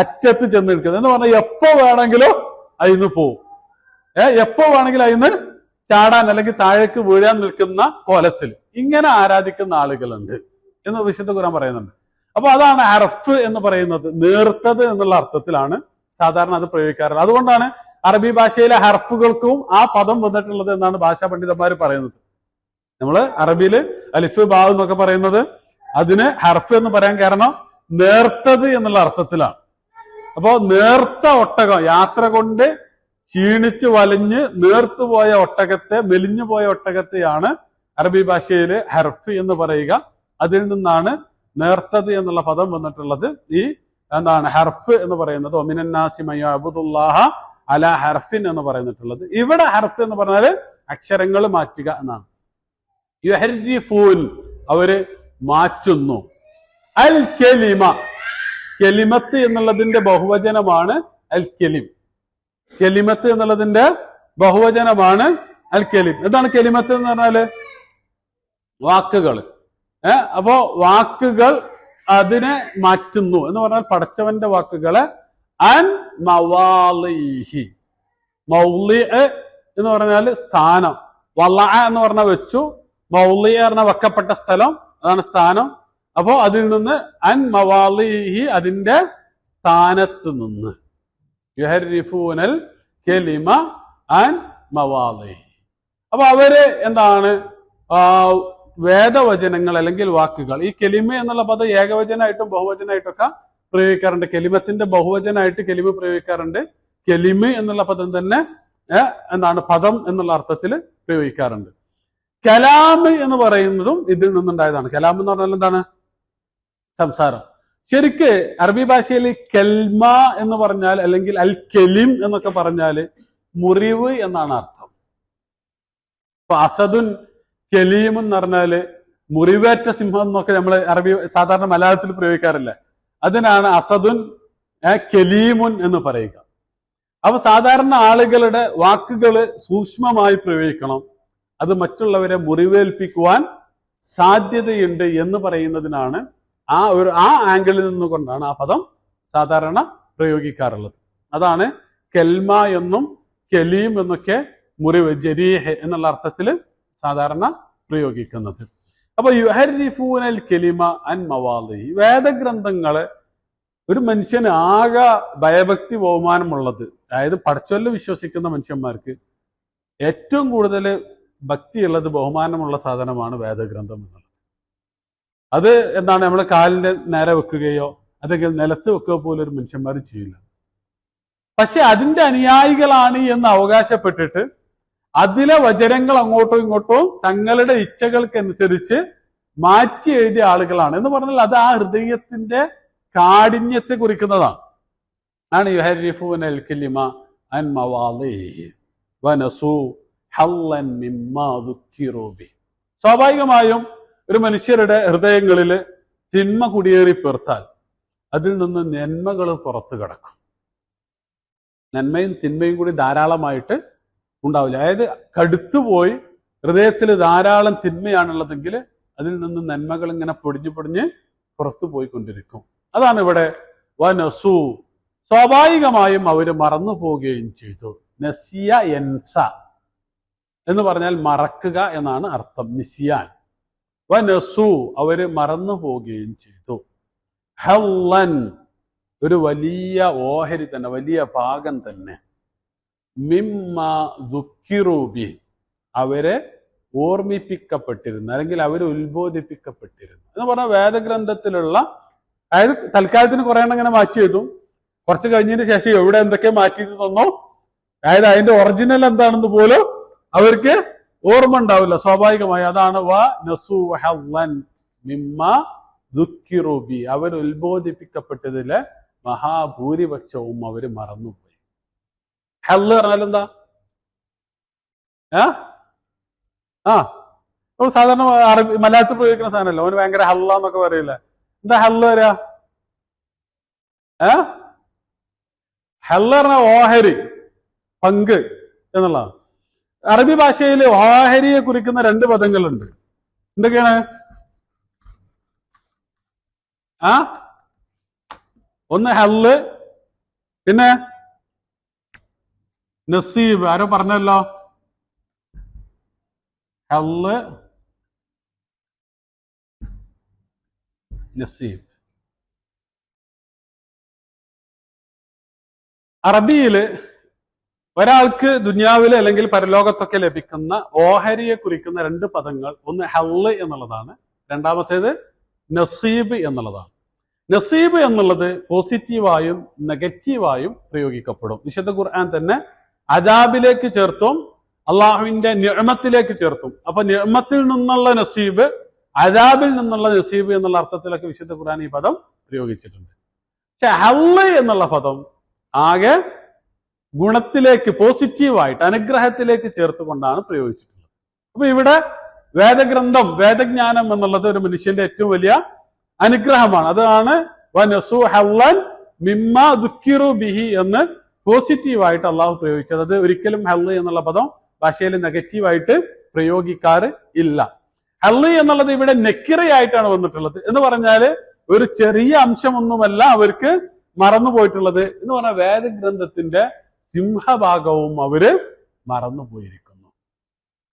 അറ്റത്ത് ചെന്ന് നിൽക്കുന്നത് എന്ന് പറഞ്ഞാൽ എപ്പോ വേണമെങ്കിലും അതിന്ന് പോവും, എപ്പോ വേണമെങ്കിലും അതിന്ന് ചാടാൻ അല്ലെങ്കിൽ താഴേക്ക് വീഴാൻ നിൽക്കുന്ന കോലത്തിൽ ഇങ്ങനെ ആരാധിക്കുന്ന ആളുകളുണ്ട് എന്ന് വിശുദ്ധ ഖുർആൻ പറയുന്നുണ്ട്. അപ്പൊ അതാണ് ഹർഫ് എന്ന് പറയുന്നത്. നേർത്തത് എന്നുള്ള അർത്ഥത്തിലാണ് സാധാരണ അത് പ്രയോഗിക്കാറുള്ളത്. അതുകൊണ്ടാണ് അറബി ഭാഷയിലെ ഹർഫുകൾക്കും ആ പദം വന്നിട്ടുള്ളത് എന്നാണ് ഭാഷാ പണ്ഡിതന്മാർ പറയുന്നത്. നമ്മള് അറബിയില് അലിഫ് ബാ എന്നൊക്കെ പറയുന്നത് അതിന് ഹർഫ് എന്ന് പറയാൻ കാരണം നേർത്തത് എന്നുള്ള അർത്ഥത്തിലാണ്. അപ്പോ നേർത്ത ഒട്ടകം, യാത്ര കൊണ്ട് ക്ഷീണിച്ച് വലഞ്ഞ് നേർത്തുപോയ ഒട്ടകത്തെ, മെലിഞ്ഞു പോയ ഒട്ടകത്തെയാണ് അറബി ഭാഷയില് ഹർഫ് എന്ന് പറയുക. അതിൽ നിന്നാണ് നേർത്തത് എന്നുള്ള പദം വന്നിട്ടുള്ളത്. ഈ എന്താണ് ഹർഫ് എന്ന് പറയുന്നത് ഒമിനൻ നാസി മൻ യഅ്ബുദുല്ലാഹ അലാ ഹർഫിൻ എന്ന് പറയുന്നിട്ടുള്ളത്. ഇവിടെ ഹർഫ് എന്ന് പറഞ്ഞാല് അക്ഷരങ്ങൾ മാറ്റുക എന്നാണ്. യുഹർരിഫൂൻ അവര് മാറ്റുന്നു. അൽ കലിമ, കലിമത്ത് എന്നുള്ളതിന്റെ ബഹുവചനമാണ് അൽ കലിം. കലിമത്ത് എന്നുള്ളതിന്റെ ബഹുവചനമാണ് അൽ കലിം. എന്താണ് കലിമത്ത് എന്ന് പറഞ്ഞാല്? വാക്കുകൾ. അപ്പോ വാക്കുകൾ അതിനെ മാറ്റുന്നു എന്ന് പറഞ്ഞാൽ പടച്ചവന്റെ വാക്കുകളെ അൻ മവാലിഹി. മൗലി എന്ന് പറഞ്ഞാൽ സ്ഥാനം, വല എന്ന് പറഞ്ഞാൽ വെച്ചു, മൗലി പറഞ്ഞ വെക്കപ്പെട്ട സ്ഥലം, അതാണ് സ്ഥാനം. അപ്പോ അതിൽ നിന്ന് അൻ മവാലിഹി അതിന്റെ സ്ഥാനത്ത് നിന്ന് യുഹരിഫൂനൽ കലിമ അൻ മവാലിഹി. അപ്പൊ അവര് എന്താണ് വേദവചനങ്ങൾ അല്ലെങ്കിൽ വാക്കുകൾ, ഈ കെലിമ എന്നുള്ള പദം ഏകവചനായിട്ടും ബഹുവചനായിട്ടൊക്കെ പ്രയോഗിക്കാറുണ്ട്. കെലിമത്തിന്റെ ബഹുവചനായിട്ട് കെലിമ പ്രയോഗിക്കാറുണ്ട്. കെലിമ എന്നുള്ള പദം തന്നെ എന്താണ് പദം എന്നുള്ള അർത്ഥത്തിൽ പ്രയോഗിക്കാറുണ്ട്. കലാം എന്ന് പറയുന്നതും ഇതിൽ നിന്നുണ്ടായതാണ്. കലാം എന്ന് പറഞ്ഞാൽ എന്താണ്? സംസാരം. ശരിക്ക് അറബി ഭാഷയിൽ കെൽമ എന്ന് പറഞ്ഞാൽ അല്ലെങ്കിൽ അൽ കെലിം എന്നൊക്കെ പറഞ്ഞാല് മുറിവ് എന്നാണ് അർത്ഥം. ഇപ്പൊ അസദുൻ കെലീം എന്ന് പറഞ്ഞാല് മുറിവേറ്റ സിംഹം എന്നൊക്കെ നമ്മൾ അറബി സാധാരണ മലയാളത്തിൽ പ്രയോഗിക്കാറില്ല. അതിനാണ് അസദുൻ കെലീമുൻ എന്ന് പറയുക. അപ്പൊ സാധാരണ ആളുകളുടെ വാക്കുകൾ സൂക്ഷ്മമായി പ്രയോഗിക്കണം. അത് മറ്റുള്ളവരെ മുറിവേൽപ്പിക്കുവാൻ സാധ്യതയുണ്ട് എന്ന് പറയുന്നതിനാണ് ആ ആംഗിളിൽ നിന്നുകൊണ്ടാണ് ആ പദം സാധാരണ പ്രയോഗിക്കാറുള്ളത്. അതാണ് കെൽമ എന്നും കെലീം എന്നൊക്കെ മുറിവ്, ജരീഹ് എന്നുള്ള അർത്ഥത്തിൽ സാധാരണ പ്രയോഗിക്കുന്നത്. അപ്പൊ യുഹരിഫൂനൽ കലിമ അൻ മവാലിഹി. വേദഗ്രന്ഥങ്ങള് ഒരു മനുഷ്യന് ആകെ ഭയഭക്തി ബഹുമാനമുള്ളത്, അതായത് പടച്ചൊല്ല് വിശ്വസിക്കുന്ന മനുഷ്യന്മാർക്ക് ഏറ്റവും കൂടുതൽ ഭക്തിയുള്ളത്, ബഹുമാനമുള്ള സാധനമാണ് വേദഗ്രന്ഥം എന്നുള്ളത്. അത് എന്താണ്, നമ്മളെ കാലിന്റെ നേരെ വെക്കുകയോ അല്ലെങ്കിൽ നിലത്ത് വെക്കുക പോലും ഒരു മനുഷ്യന്മാരും ചെയ്യില്ല. പക്ഷെ അതിന്റെ അനുയായികളാണ് എന്ന് അവകാശപ്പെട്ടിട്ട് അതിലെ വചനങ്ങൾ അങ്ങോട്ടും ഇങ്ങോട്ടും തങ്ങളുടെ ഇച്ഛകൾക്കനുസരിച്ച് മാറ്റി എഴുതിയ ആളുകളാണ്. എന്ന് പറഞ്ഞാൽ അത് ആ ഹൃദയത്തിന്റെ കാഠിന്യത്തെ കുറിക്കുന്നതാണ്. ആണ് യുഹരിഫൂനൽ കലിമ അൻ മവാലിഹി വനസൂ ഹല്ലൻ മിമ്മാ ദുക്കിറൂ ബിഹി. സ്വാഭാവികമായും ഒരു മനുഷ്യരുടെ ഹൃദയങ്ങളിൽ തിന്മ കുടിയേറി പേർത്താൽ അതിൽ നിന്ന് നന്മകൾ പുറത്തു കിടക്കും. നന്മയും തിന്മയും കൂടി ധാരാളമായിട്ട് ഉണ്ടാവില്ല. അതായത് കടുത്തുപോയി ഹൃദയത്തിൽ ധാരാളം തിന്മയാണുള്ളതെങ്കിൽ അതിൽ നിന്ന് നന്മകൾ ഇങ്ങനെ പൊടിഞ്ഞു പൊടിഞ്ഞ് പുറത്തു പോയിക്കൊണ്ടിരിക്കും. അതാണ് ഇവിടെ വനസു. സ്വാഭാവികമായും അവര് മറന്നു പോവുകയും ചെയ്തു. നസിയ എൻസ എന്ന് പറഞ്ഞാൽ മറക്കുക എന്നാണ് അർത്ഥം. നിസിയാൻ. വനസു അവര് മറന്നു പോവുകയും ചെയ്തു. ഹല്ലൻ ഒരു വലിയ ഓഹരി തന്നെ, വലിയ ഭാഗം തന്നെ. മിമ്മ ദുഃഖിറൂ ബിഹി അവരെ ഓർമ്മിപ്പിക്കപ്പെട്ടിരുന്നു അല്ലെങ്കിൽ അവരെ ഉത്ബോധിപ്പിക്കപ്പെട്ടിരുന്നു എന്ന് പറഞ്ഞാൽ വേദഗ്രന്ഥത്തിലുള്ള, അതായത് തൽക്കാലത്തിന് കുറെ എണ്ണം ഇങ്ങനെ മാറ്റി എഴുതും. കുറച്ച് കഴിഞ്ഞതിന് ശേഷം എവിടെ എന്തൊക്കെ മാറ്റി തന്നോ, അതായത് അതിന്റെ ഒറിജിനൽ എന്താണെന്ന് പോലും അവർക്ക് ഓർമ്മ ഉണ്ടാവില്ല സ്വാഭാവികമായി. അതാണ് വനസൂ ഹല്ലൻ മിമ്മ ദുഃഖിറൂ ബിഹി അവർ ഉത്ബോധിപ്പിക്കപ്പെട്ടതിലെ മഹാഭൂരിപക്ഷവും അവര് മറന്നുപോയി. ഹല്ല് പറഞ്ഞാൽ എന്താ? സാധാരണ അറബി മലയാളത്തിൽ പ്രയോഗിക്കുന്ന സാധനമല്ല. അവന് ഭയങ്കര ഹല്ല എന്നൊക്കെ പറയില്ല. എന്താ ഹല്ല് വരാ? ഹല്ല് പറഞ്ഞ ഓഹരി, പങ്ക് എന്നുള്ളതാണ്. അറബി ഭാഷയിൽ ഓഹരിയെ കുറിക്കുന്ന രണ്ട് പദങ്ങളുണ്ട്. എന്തൊക്കെയാണ്? ഒന്ന് ഹല്ല്, പിന്നെ നസീബ്. ആരോ പറഞ്ഞല്ലോ, ഹല്ല് നസീബ്. അറബിയില് ഒരാൾക്ക് ദുനിയാവില് അല്ലെങ്കിൽ പരലോകത്തൊക്കെ ലഭിക്കുന്ന ഓഹരിയെ കുറിക്കുന്ന രണ്ട് പദങ്ങൾ, ഒന്ന് ഹല്ല് എന്നുള്ളതാണ്, രണ്ടാമത്തേത് നസീബ് എന്നുള്ളതാണ്. നസീബ് എന്നുള്ളത് പോസിറ്റീവായും നെഗറ്റീവായും പ്രയോഗിക്കപ്പെടും. വിശുദ്ധ ഖുർആൻ തന്നെ അദാബിലേക്ക് ചേർത്തും അള്ളാഹുവിന്റെ നിഅമത്തിലേക്ക് ചേർത്തും. അപ്പൊ നിഅമത്തിൽ നിന്നുള്ള നസീബ്, അദാബിൽ നിന്നുള്ള നസീബ് എന്നുള്ള അർത്ഥത്തിലൊക്കെ വിശുദ്ധ ഖുർആൻ ഈ പദം പ്രയോഗിച്ചിട്ടുണ്ട്. പക്ഷെ ഹല്ല് എന്നുള്ള പദം ആകെ ഗുണത്തിലേക്ക്, പോസിറ്റീവായിട്ട് അനുഗ്രഹത്തിലേക്ക് ചേർത്തുകൊണ്ടാണ് പ്രയോഗിച്ചിട്ടുള്ളത്. അപ്പൊ ഇവിടെ വേദഗ്രന്ഥം, വേദജ്ഞാനം എന്നുള്ളത് ഒരു മനുഷ്യന്റെ ഏറ്റവും വലിയ അനുഗ്രഹമാണ്. അതാണ് വനസൂ ഹല്ലൻ മിമ്മ ദുഃഖിറൂ ബിഹി എന്ന് പോസിറ്റീവായിട്ട് അള്ളാഹു പ്രയോഗിച്ചത്. അത് ഒരിക്കലും ഹല്ല് എന്നുള്ള പദം ഭാഷയിൽ നെഗറ്റീവായിട്ട് പ്രയോഗിക്കാറ് ഇല്ല. ഹള്ളി എന്നുള്ളത് ഇവിടെ നെക്കിറയായിട്ടാണ് വന്നിട്ടുള്ളത് എന്ന് പറഞ്ഞാല് ഒരു ചെറിയ അംശമൊന്നുമല്ല അവർക്ക് മറന്നുപോയിട്ടുള്ളത് എന്ന് പറഞ്ഞാൽ വേദഗ്രന്ഥത്തിന്റെ സിംഹഭാഗവും അവര് മറന്നുപോയിരിക്കുന്നു.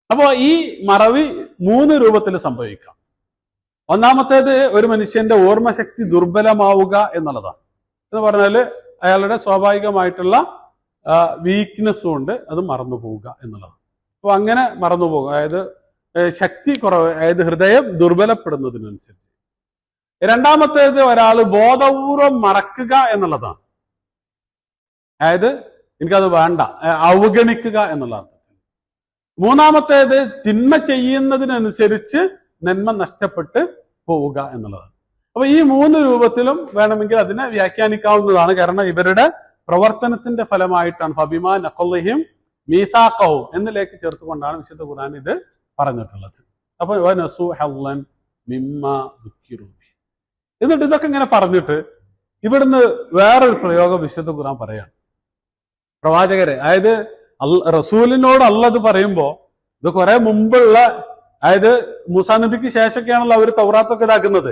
അപ്പോ ഈ മറവി 3 രൂപത്തിൽ സംഭവിക്കാം. ഒന്നാമത്തേത് ഒരു മനുഷ്യന്റെ ഓർമ്മശക്തി ദുർബലമാവുക എന്നുള്ളതാണ്. എന്ന് പറഞ്ഞാല് അയാളുടെ സ്വാഭാവികമായിട്ടുള്ള വീക്ക്നെസ് കൊണ്ട് അത് മറന്നു പോവുക എന്നുള്ളതാണ്. അപ്പൊ അങ്ങനെ മറന്നു പോകുക, അതായത് ശക്തി കുറവ്, അതായത് ഹൃദയം ദുർബലപ്പെടുന്നതിനനുസരിച്ച്. രണ്ടാമത്തേത് ഒരാൾ ബോധപൂർവം മറക്കുക എന്നുള്ളതാണ്. അതായത് എനിക്കത് വേണ്ട, അവഗണിക്കുക എന്നുള്ള അർത്ഥത്തിൽ. മൂന്നാമത്തേത് തിന്മ ചെയ്യുന്നതിനനുസരിച്ച് നന്മ നഷ്ടപ്പെട്ട് പോവുക എന്നുള്ളതാണ്. അപ്പൊ ഈ 3 രൂപത്തിലും വേണമെങ്കിൽ അതിനെ വ്യാഖ്യാനിക്കാവുന്നതാണ്. കാരണം ഇവരുടെ പ്രവർത്തനത്തിന്റെ ഫലമായിട്ടാണ് ഫബിമാ നഖളിഹിം മീസാഖഹും എന്നിലേക്ക് ചേർത്തുകൊണ്ടാണ് വിശുദ്ധ ഖുർആൻ ഇത് പറഞ്ഞിട്ടുള്ളത്. അപ്പൊ വനസു ഹല്ലൻ മിമ്മാ ദുക്കിറു. എന്നിട്ട് ഇതൊക്കെ ഇങ്ങനെ പറഞ്ഞിട്ട് ഇവിടുന്ന് വേറൊരു പ്രയോഗം വിശുദ്ധ ഖുർആൻ പറയാണ്. പ്രവാചകരെ, അതായത് റസൂലിനോട് അള്ളത് പറയുമ്പോ ഇത് കുറെ മുമ്പുള്ള, അതായത് മൂസാ നബിക്ക് ശേഷമൊക്കെയാണല്ലോ അവർ തൗറാത്തൊക്കെ ഇതാക്കുന്നത്.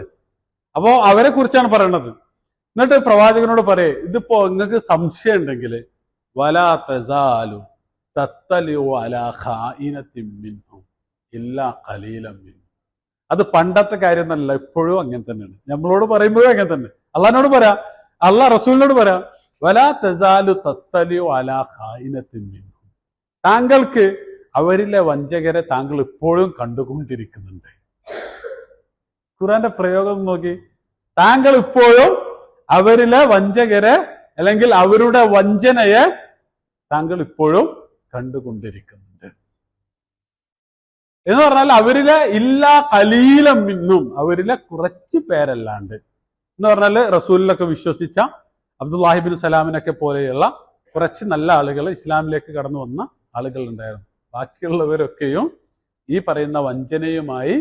അപ്പോ അവരെ കുറിച്ചാണ് പറയണത്. എന്നിട്ട് പ്രവാചകനോട് പറയേ, ഇതിപ്പോ നിങ്ങൾക്ക് സംശയം ഉണ്ടെങ്കിൽ വലാ തസാലു തത്തലിഉ അലാ ഖായിനത്തിൻ മിൻഹും ഇല്ലാ ഖലീലൻ മിൻഹും. അത് പണ്ടത്തെ കാര്യം എന്നല്ല, ഇപ്പോഴും അങ്ങനെ തന്നെയാണ്. നമ്മളോട് പറയുമ്പോഴും അങ്ങനെ തന്നെ. അള്ളാഹിനോട് പറയാ, അള്ളാഹ് റസൂലിനോട് പറയാ, വലാ തസാലു തത്തലിഉ അലാ ഖായിനത്തിൻ മിൻഹും. താങ്കൾക്ക് അവരിലെ വഞ്ചകരെ താങ്കൾ ഇപ്പോഴും കണ്ടുകൊണ്ടിരിക്കുന്നുണ്ട്. ഖുർആന്റെ പ്രയോഗം നോക്കി, താങ്കൾ ഇപ്പോഴും അവരിലെ വഞ്ചകരെ അല്ലെങ്കിൽ അവരുടെ വഞ്ചനയെ താങ്കൾ ഇപ്പോഴും കണ്ടുകൊണ്ടിരിക്കുന്നുണ്ട് എന്ന് പറഞ്ഞാൽ അവരിലെ ഇല്ലാ ഖലീലൻ മിൻഹും, അവരിലെ കുറച്ച് പേരല്ലാണ്ട്. എന്ന് പറഞ്ഞാല് റസൂലിലൊക്കെ വിശ്വസിച്ച അബ്ദുല്ലാഹിബിൻ സലാമിനൊക്കെ പോലെയുള്ള കുറച്ച് നല്ല ആളുകൾ ഇസ്ലാമിലേക്ക് കടന്നു വന്ന ആളുകൾ ഉണ്ടായിരുന്നു. ബാക്കിയുള്ളവരൊക്കെയും ഈ പറയുന്ന വഞ്ചനയുമായി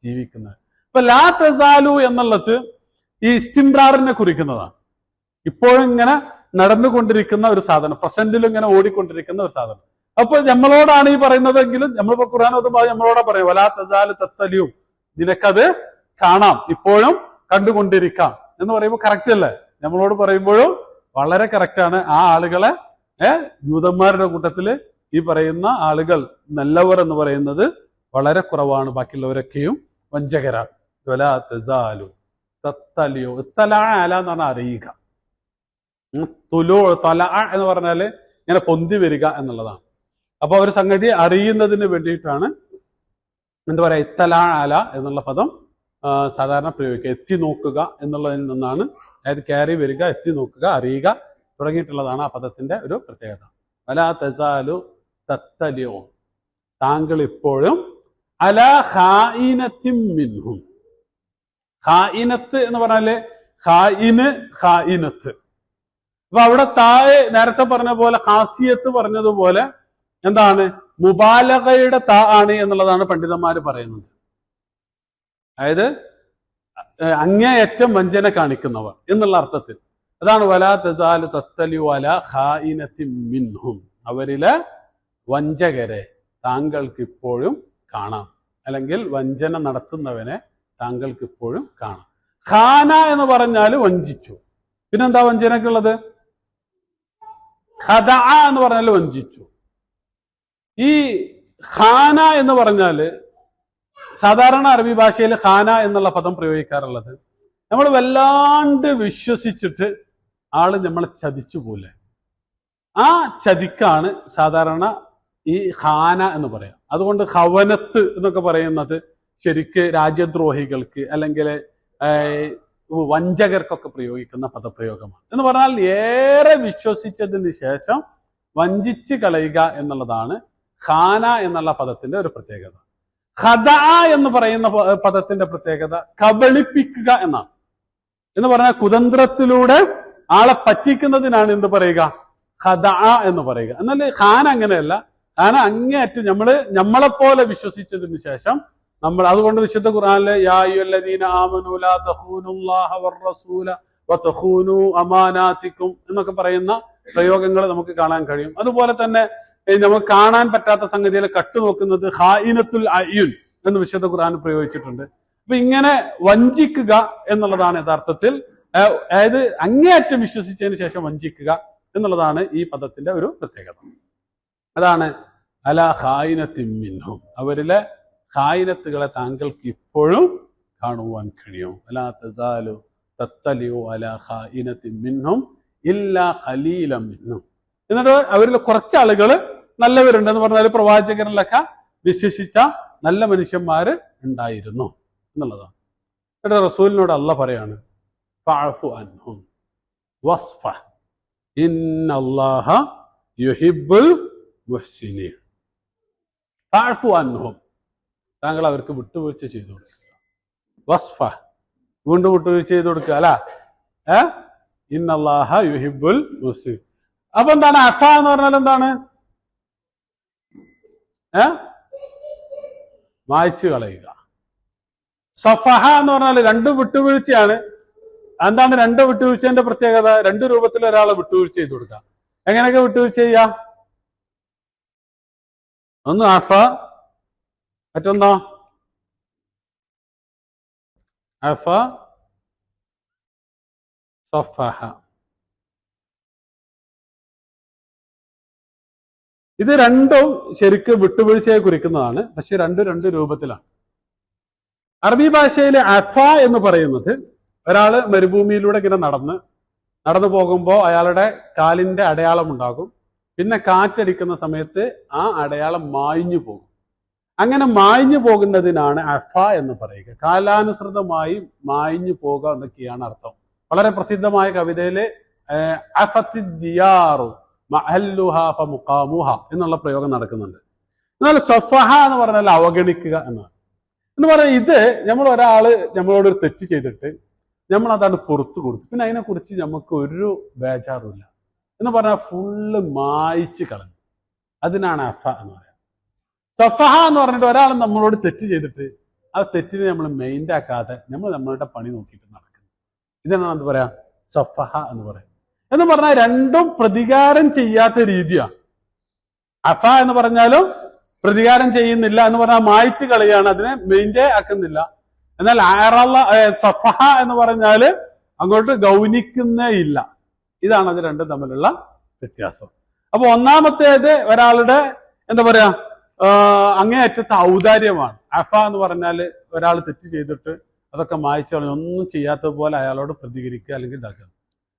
ജീവിക്കുന്നത്. ഇപ്പൊ ലാ തസാലു എന്നുള്ളത് ഈ ഇസ്തിംറാറിനെ കുറിക്കുന്നതാണ്. ഇപ്പോഴും ഇങ്ങനെ നടന്നുകൊണ്ടിരിക്കുന്ന ഒരു സാധനം, പ്രസന്റിലും ഇങ്ങനെ ഓടിക്കൊണ്ടിരിക്കുന്ന ഒരു സാധനം. അപ്പൊ നമ്മളോടാണ് ഈ പറയുന്നതെങ്കിലും നമ്മളിപ്പോ ഖുർആൻ ഓതുമ്പോൾ നമ്മളോടാ പറയും വലാ തസാലു തത്തലിയും, നിനക്കത് കാണാം, ഇപ്പോഴും കണ്ടുകൊണ്ടിരിക്കാം എന്ന് പറയുമ്പോൾ കറക്റ്റ് അല്ലേ? നമ്മളോട് പറയുമ്പോഴും വളരെ കറക്റ്റാണ്. ആ ആളുകളെ യൂതന്മാരുടെ കൂട്ടത്തില് ഈ പറയുന്ന ആളുകൾ നല്ലവർ എന്ന് പറയുന്നത് വളരെ കുറവാണ്. ബാക്കിയുള്ളവരൊക്കെയും വഞ്ചകരാണ്. വലാ തസാലു തത്തലിയോ, ഇത്തലാ അല എന്ന് പറഞ്ഞാൽ അറിയുക. തുലു തല എന്ന് പറഞ്ഞാല് ഇങ്ങനെ പൊന്തി വരിക എന്നുള്ളതാണ്. അപ്പൊ ഒരു സംഗതി അറിയുന്നതിന് വേണ്ടിയിട്ടാണ് എന്താ പറയാ ഇത്തലാ അല എന്നുള്ള പദം സാധാരണ പ്രയോഗിക്കുക. എത്തി നോക്കുക എന്നുള്ളതിൽ നിന്നാണ്, അതായത് കയറി വരിക, എത്തി നോക്കുക, അറിയുക തുടങ്ങിയിട്ടുള്ളതാണ് ആ പദത്തിന്റെ ഒരു പ്രത്യേകത. വലാ തസാലു തത്തലിയോ, താങ്കൾ ഇപ്പോഴും അലാ ഖായിനത്തിൻ മിൻഹും. ഖായിനത്ത് എന്ന് പറഞ്ഞാല് ഖായിന്, ഖായിനത്ത്. അപ്പൊ അവിടെ താഴെ നേരത്തെ പറഞ്ഞ പോലെ ഖാസിയത്ത് പറഞ്ഞതുപോലെ എന്താണ് മുബാലഗയുടെ താ ആണ് എന്നുള്ളതാണ് പണ്ഡിതന്മാര് പറയുന്നത്. അതായത് അങ്ങേയറ്റം വഞ്ചന കാണിക്കുന്നവർ എന്നുള്ള അർത്ഥത്തിൽ. അതാണ് വലാ തസാലു തത്തലിഉ അലാ ഖായിനത്തിൻ മിൻഹും, അവരിലെ വഞ്ചകരെ താങ്കൾക്ക് ഇപ്പോഴും കാണാം, അല്ലെങ്കിൽ വഞ്ചന നടത്തുന്നവനെ താങ്കൾക്ക് ഇപ്പോഴും കാണാം. ഖാന എന്ന് പറഞ്ഞാൽ വഞ്ചിച്ചു. പിന്നെന്താ വഞ്ചനക്കുള്ളത്? ഖദഅ എന്ന് പറഞ്ഞാൽ വഞ്ചിച്ചു. ഈ ഖാന എന്ന് പറഞ്ഞാല് സാധാരണ അറബി ഭാഷയിൽ ഖാന എന്നുള്ള പദം പ്രയോഗിക്കാറുള്ളത് നമ്മൾ വല്ലാണ്ട് വിശ്വസിച്ചിട്ട് ആള് നമ്മളെ ചതിച്ചു പോലെ, ആ ചതിക്കാണ് സാധാരണ ഈ ഖാന എന്ന് പറയാം. അതുകൊണ്ട് ഖവനത്ത് എന്നൊക്കെ പറയുന്നത് ശരിക്ക് രാജ്യദ്രോഹികൾക്ക് അല്ലെങ്കിൽ വഞ്ചകർക്കൊക്കെ പ്രയോഗിക്കുന്ന പദപ്രയോഗമാണ്. എന്ന് പറഞ്ഞാൽ ഏറെ വിശ്വസിച്ചതിന് ശേഷം വഞ്ചിച്ച് കളയുക എന്നുള്ളതാണ് ഖാന എന്നുള്ള പദത്തിന്റെ ഒരു പ്രത്യേകത. ഖദഅ എന്ന് പറയുന്ന പദത്തിന്റെ പ്രത്യേകത കബളിപ്പിക്കുക എന്നാണ്. എന്ന് പറഞ്ഞാൽ കുതന്ത്രത്തിലൂടെ ആളെ പറ്റിക്കുന്നതിനാണ് എന്ത് പറയുക? ഖദഅ എന്ന് പറയുക. എന്നാൽ ഖാന അങ്ങനെയല്ല. ഖാന അങ്ങേയറ്റം നമ്മളെപ്പോലെ വിശ്വസിച്ചതിന് ശേഷം നമ്മൾ, അതുകൊണ്ട് വിശുദ്ധ ഖുർആനിലെ യാ അയ്യുഹല്ലദീന ആമനൂ ലാ തഖൂനുല്ലാഹ വറസൂല വതഖൂനൂ അമാനാതികും എന്നൊക്കെ പറയുന്ന പ്രയോഗങ്ങൾ നമുക്ക് കാണാൻ കഴിയും. അതുപോലെ തന്നെ നമുക്ക് കാണാൻ പറ്റാത്ത സംഗതികളെ കട്ടുനോക്കുന്നത് ഖായിനത്തുൽ അയ്യുൻ എന്ന് വിശുദ്ധ ഖുർആൻ പ്രയോഗിച്ചിട്ടുണ്ട്. അപ്പൊ ഇങ്ങനെ വഞ്ചിക്കുക എന്നുള്ളതാണ് യഥാർത്ഥത്തിൽ, അതായത് അങ്ങേയറ്റം വിശ്വസിച്ചതിന് ശേഷം വഞ്ചിക്കുക എന്നുള്ളതാണ് ഈ പദത്തിന്റെ ഒരു പ്രത്യേകത. അതാണ് അല ഖായിനത്തിൻ മിൻഹും, അവരിലെ ഖായിനത്തുകളെ താങ്കൾക്ക് ഇപ്പോഴും കാണുവാൻ കഴിയും. അലാ തസാലു തത്തലിയു അലാ ഖായിനത്തിൻ മിൻഹും ഇല്ലാ ഖലീലൻ മിൻഹും. എന്നിട്ട് അവരിൽ കുറച്ച് ആളുകൾ നല്ലവരുണ്ടെന്ന് പറഞ്ഞാൽ പ്രവാചകരിലൊക്കെ വിശ്വസിച്ച നല്ല മനുഷ്യന്മാര് ഉണ്ടായിരുന്നു എന്നുള്ളതാണ്. എന്നിട്ട് റസൂലിനോട് അല്ലാഹ് പറയാണ് ഫഅഫു അൻഹും വസ്ഫഹ് ഇന്നല്ലാഹ യുഹിബ്ബുൽ മുഹ്സിനീൻ. ഫഅഫു അൻഹും, താങ്കൾ അവർക്ക് വിട്ടുവീഴ്ച ചെയ്തു കൊടുക്കുക. വസ്ഫഹ്, വീണ്ടും വിട്ടുവീഴ്ച ചെയ്തു കൊടുക്കുക അല്ല. ഇന്നല്ലാഹ യുഹിബ്ബുൽ മുഹ്സിനീൻ. അപ്പൊ എന്താണ് അഫ എന്ന് പറഞ്ഞാൽ എന്താണ്? മായ്ച്ചു കളയുക. സഫഹ എന്ന് പറഞ്ഞാൽ രണ്ട് വിട്ടുവീഴ്ചയാണ്. എന്താണ് രണ്ട് വിട്ടുവീഴ്ചന്റെ പ്രത്യേകത? രണ്ട് രൂപത്തിൽ ഒരാളെ വിട്ടുവീഴ്ച ചെയ്ത് കൊടുക്കുക. എങ്ങനെയൊക്കെ വിട്ടുവീഴ്ച ചെയ്യാ? ഒന്ന് അഫ, മറ്റൊന്നോ അഫ സഫഹ. ഇത് രണ്ടും ശരിക്കും വിട്ടുവീഴ്ചയെ കുറിക്കുന്നതാണ്. പക്ഷെ രണ്ട് രൂപത്തിലാണ്. അറബി ഭാഷയിലെ അഫ എന്ന് പറയുന്നത് ഒരാള് മരുഭൂമിയിലൂടെ ഇങ്ങനെ നടന്നു പോകുമ്പോൾ അയാളുടെ കാലിന്റെ അടയാളം ഉണ്ടാകും. പിന്നെ കാറ്റടിക്കുന്ന സമയത്ത് ആ അടയാളം മായ്ഞ്ഞു പോകും. അങ്ങനെ മായ്ഞ്ഞു പോകുന്നതിനാണ് അഫ എന്ന് പറയുക. കാലാനുസൃതമായി മായ്ഞ്ഞു പോകുക എന്നൊക്കെയാണ് അർത്ഥം. വളരെ പ്രസിദ്ധമായ കവിതയില് അഫത്തി ദിയാറു മഅല്ലുഹ ഫമുഖാമുഹ എന്നുള്ള പ്രയോഗം നടക്കുന്നുണ്ട്. എന്നാൽ സഫഹ എന്ന് പറഞ്ഞാൽ അവഗണിക്കുക എന്നാണ്. എന്ന് പറഞ്ഞാൽ ഇത് ഒരാള് നമ്മളോട് ഒരു തെറ്റ് ചെയ്തിട്ട് നമ്മൾ അതാണ് പുറത്തു കൊടുത്തു, പിന്നെ അതിനെക്കുറിച്ച് നമുക്ക് ഒരു ബേജാറുമില്ല എന്ന് പറഞ്ഞാൽ ഫുള്ള് മായിച്ച് കളഞ്ഞു. അതിനാണ് അഫ എന്ന് പറയുന്നത്. സഫഹ എന്ന് പറഞ്ഞിട്ട് ഒരാൾ നമ്മളോട് തെറ്റ് ചെയ്തിട്ട് ആ തെറ്റിനെ നമ്മൾ മെയിൻഡ് ആക്കാതെ നമ്മളുടെ പണി നോക്കിയിട്ട് നടക്കുന്നു. ഇതാണ് എന്ത് പറയാ? സഫഹ എന്ന് പറയാം. എന്ന് പറഞ്ഞാൽ രണ്ടും പ്രതികാരം ചെയ്യാത്ത രീതിയാണ്. അഫ എന്ന് പറഞ്ഞാലും പ്രതികാരം ചെയ്യുന്നില്ല എന്ന് പറഞ്ഞാൽ മായ്ച്ചു കളയാണ്, അതിനെ മെയിൻറ്റേ ആക്കുന്നില്ല. എന്നാൽ സഫഹ എന്ന് പറഞ്ഞാല് അങ്ങോട്ട് ഗൗനിക്കുന്നേ ഇല്ല. ഇതാണ് അത് രണ്ടും തമ്മിലുള്ള വ്യത്യാസം. അപ്പൊ ഒന്നാമത്തേത് ഒരാളുടെ എന്താ പറയാ അങ്ങേയറ്റത്തെ ഔദാര്യമാണ്. അഫ എന്ന് പറഞ്ഞാല് ഒരാൾ തെറ്റ് ചെയ്തിട്ട് അതൊക്കെ മായ്ച്ചു കളഞ്ഞ് ഒന്നും ചെയ്യാത്ത പോലെ അയാളോട് പ്രതികരിക്കുക അല്ലെങ്കിൽ ഇതാക്കുക.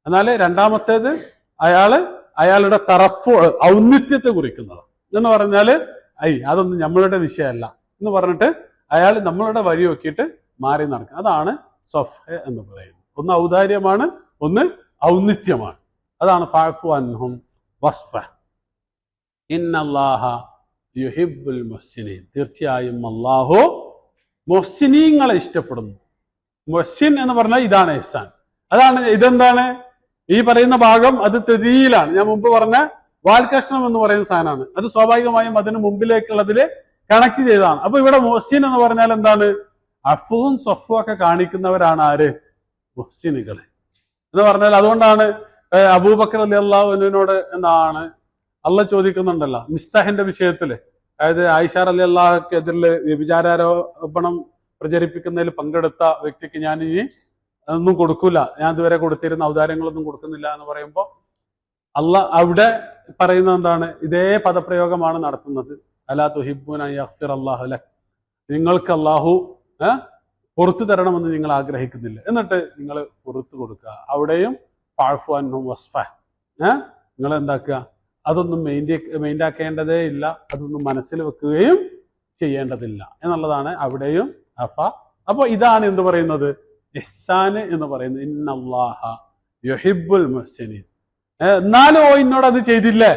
എന്നാൽ രണ്ടാമത്തേത് അയാളുടെ തറഫ് ഔന്നിത്യത്തെ കുറിക്കുന്നത് എന്ന് പറഞ്ഞാല് അതൊന്നും നമ്മളുടെ വിഷയമല്ല എന്ന് പറഞ്ഞിട്ട് അയാൾ നമ്മളുടെ വഴി നോക്കിയിട്ട് മാറി നടക്കുക. അതാണ് സഫ എന്ന് പറയുന്നത്. ഒന്ന് ഔദാര്യമാണ്, ഒന്ന് ഔന്നിത്യമാണ്. അതാണ് ഫഅഫു അൻഹും വസ്ഫഹ് ഇന്നല്ലാഹ യുഹിബ്ബുൽ മുഹ്സിനീൻ. തീർച്ചയായും അല്ലാഹു മുഹ്സിനീങ്ങളെ ഇഷ്ടപ്പെടുന്നു. മുഹ്സിൻ എന്ന് പറഞ്ഞാൽ ഇതാണ് ഇഹ്സാൻ. അതാണ് ഇതെന്താണ് ഈ പറയുന്ന ഭാഗം? അത് തെദീലാണ്. ഞാൻ മുമ്പ് പറഞ്ഞ വാൽകഷ്ണം എന്ന് പറയുന്ന സാധനമാണ്. അത് സ്വാഭാവികമായും അതിന് മുമ്പിലേക്കുള്ളതില് കണക്ട് ചെയ്തതാണ്. അപ്പൊ ഇവിടെ മുഹ്സിൻ എന്ന് പറഞ്ഞാൽ എന്താണ്? അഫുവും സഫും ഒക്കെ കാണിക്കുന്നവരാണ് ആര്? മുഹ്സിനുകൾ എന്ന് പറഞ്ഞാൽ. അതുകൊണ്ടാണ് അബൂബക്കർ റളിയല്ലാഹു അൻഹുവിനോട് എന്താണ് അള്ളാഹ് ചോദിക്കുന്നുണ്ടല്ലോ മിസ്താഹിന്റെ വിഷയത്തില്. അതായത് ആയിഷ റളിയല്ലാഹുക്കെതിരെ വ്യഭിചാരോപണം പ്രചരിപ്പിക്കുന്നതിൽ പങ്കെടുത്ത വ്യക്തിക്ക് ഞാൻ ഇനി ഒന്നും കൊടുക്കൂല, ഞാൻ ഇതുവരെ കൊടുത്തിരുന്ന ഔദാര്യങ്ങളൊന്നും കൊടുക്കുന്നില്ല എന്ന് പറയുമ്പോൾ അള്ളാഹ് അവിടെ പറയുന്നത് എന്താണ്? ഇതേ പദപ്രയോഗമാണ് നടത്തുന്നത്. അലാ തുഹിബ്ബൂന യഗ്ഫിറ അല്ലാഹു ലക്, നിങ്ങൾക്ക് അള്ളാഹു പുറത്തു തരണമെന്ന് നിങ്ങൾ ആഗ്രഹിക്കുന്നില്ല, എന്നിട്ട് നിങ്ങൾ പുറത്തു കൊടുക്കുക. അവിടെയും ഫഅഫു അൻഹും വസ്ഫഹ്, നിങ്ങൾ എന്താക്കുക? അതൊന്നും മെയിൻറ്റാക്കേണ്ടതേ ഇല്ല, അതൊന്നും മനസ്സിൽ വെക്കുകയും ചെയ്യേണ്ടതില്ല എന്നുള്ളതാണ് അവിടെയും അഫ. അപ്പൊ ഇതാണ് എന്ത് പറയുന്നത്? ഇഹ്സാന് എന്ന് പറയുന്നത്. ഇന്നല്ലാഹ യുഹിബ്ബുൽ മുഹ്സിനീൻ. എന്നാലും എന്നോട് അത് ചെയ്തില്ലേ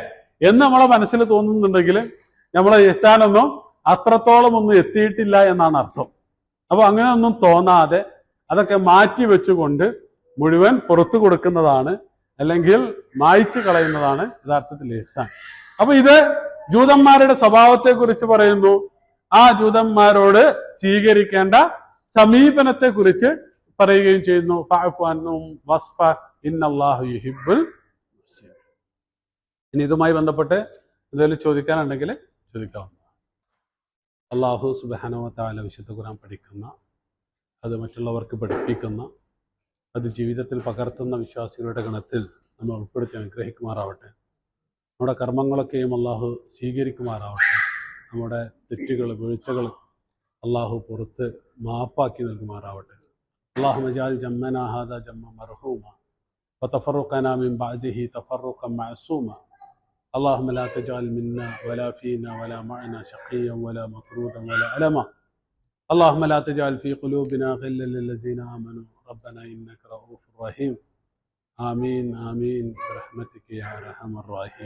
എന്ന് നമ്മളെ മനസ്സിൽ തോന്നുന്നുണ്ടെങ്കിൽ നമ്മളെ ഇഹ്സാനൊന്നും അത്രത്തോളം ഒന്നും എത്തിയിട്ടില്ല എന്നാണ് അർത്ഥം. അപ്പൊ അങ്ങനെ ഒന്നും തോന്നാതെ അതൊക്കെ മാറ്റി വെച്ചുകൊണ്ട് മുഴുവൻ പുറത്തു കൊടുക്കുന്നതാണ്, അല്ലെങ്കിൽ മായ്ച്ചു കളയുന്നതാണ് യഥാർത്ഥത്തിൽ ഇഹ്സാൻ. അപ്പൊ ഇത് ജൂതന്മാരുടെ സ്വഭാവത്തെ കുറിച്ച് പറയുന്നു. ആ ജൂതന്മാരോട് സ്വീകരിക്കേണ്ട സമീപനത്തെ കുറിച്ച് പറയുകയും ചെയ്യുന്നു. ഫഅഫു അൻഹും വസ്ഫഹ് ഇന്നല്ലാഹു യുഹിബ്ബുൽ മുഹ്സിനീൻ. ഇനി ഇതുമായി ബന്ധപ്പെട്ട് എന്തെങ്കിലും ചോദിക്കാനുണ്ടെങ്കിൽ ചോദിക്കാം. അള്ളാഹു സുബ്ഹാനഹു വ തആല വിശുദ്ധ ഖുർആൻ പഠിക്കുന്ന, അത് മറ്റുള്ളവർക്ക് പഠിപ്പിക്കുന്ന, അത് ജീവിതത്തിൽ പകർത്തുന്ന വിശ്വാസികളുടെ ഗണത്തിൽ നമ്മൾ ഉൾപ്പെടുത്തി അനുഗ്രഹിക്കുമാറാവട്ടെ. നമ്മുടെ കർമ്മങ്ങളൊക്കെയും അള്ളാഹു സ്വീകരിക്കുമാറാവട്ടെ. നമ്മുടെ തെറ്റുകൾ, വീഴ്ചകൾ അള്ളാഹു പുറത്ത് മാപ്പാക്കി നൽകുമാറാവട്ടെ. اللهم اجعل جمعنا هذا جمعا مرحوما وتفرقنا من بعده تفرقا معصوما. اللهم لا تجعل منا ولا فينا ولا معنا شقيا ولا مطرودا ولا ألما. اللهم لا تجعل في قلوبنا غلا للذين آمنوا ربنا إنك رؤوف رحيم. آمين آمين برحمتك يا أرحم الراحمين.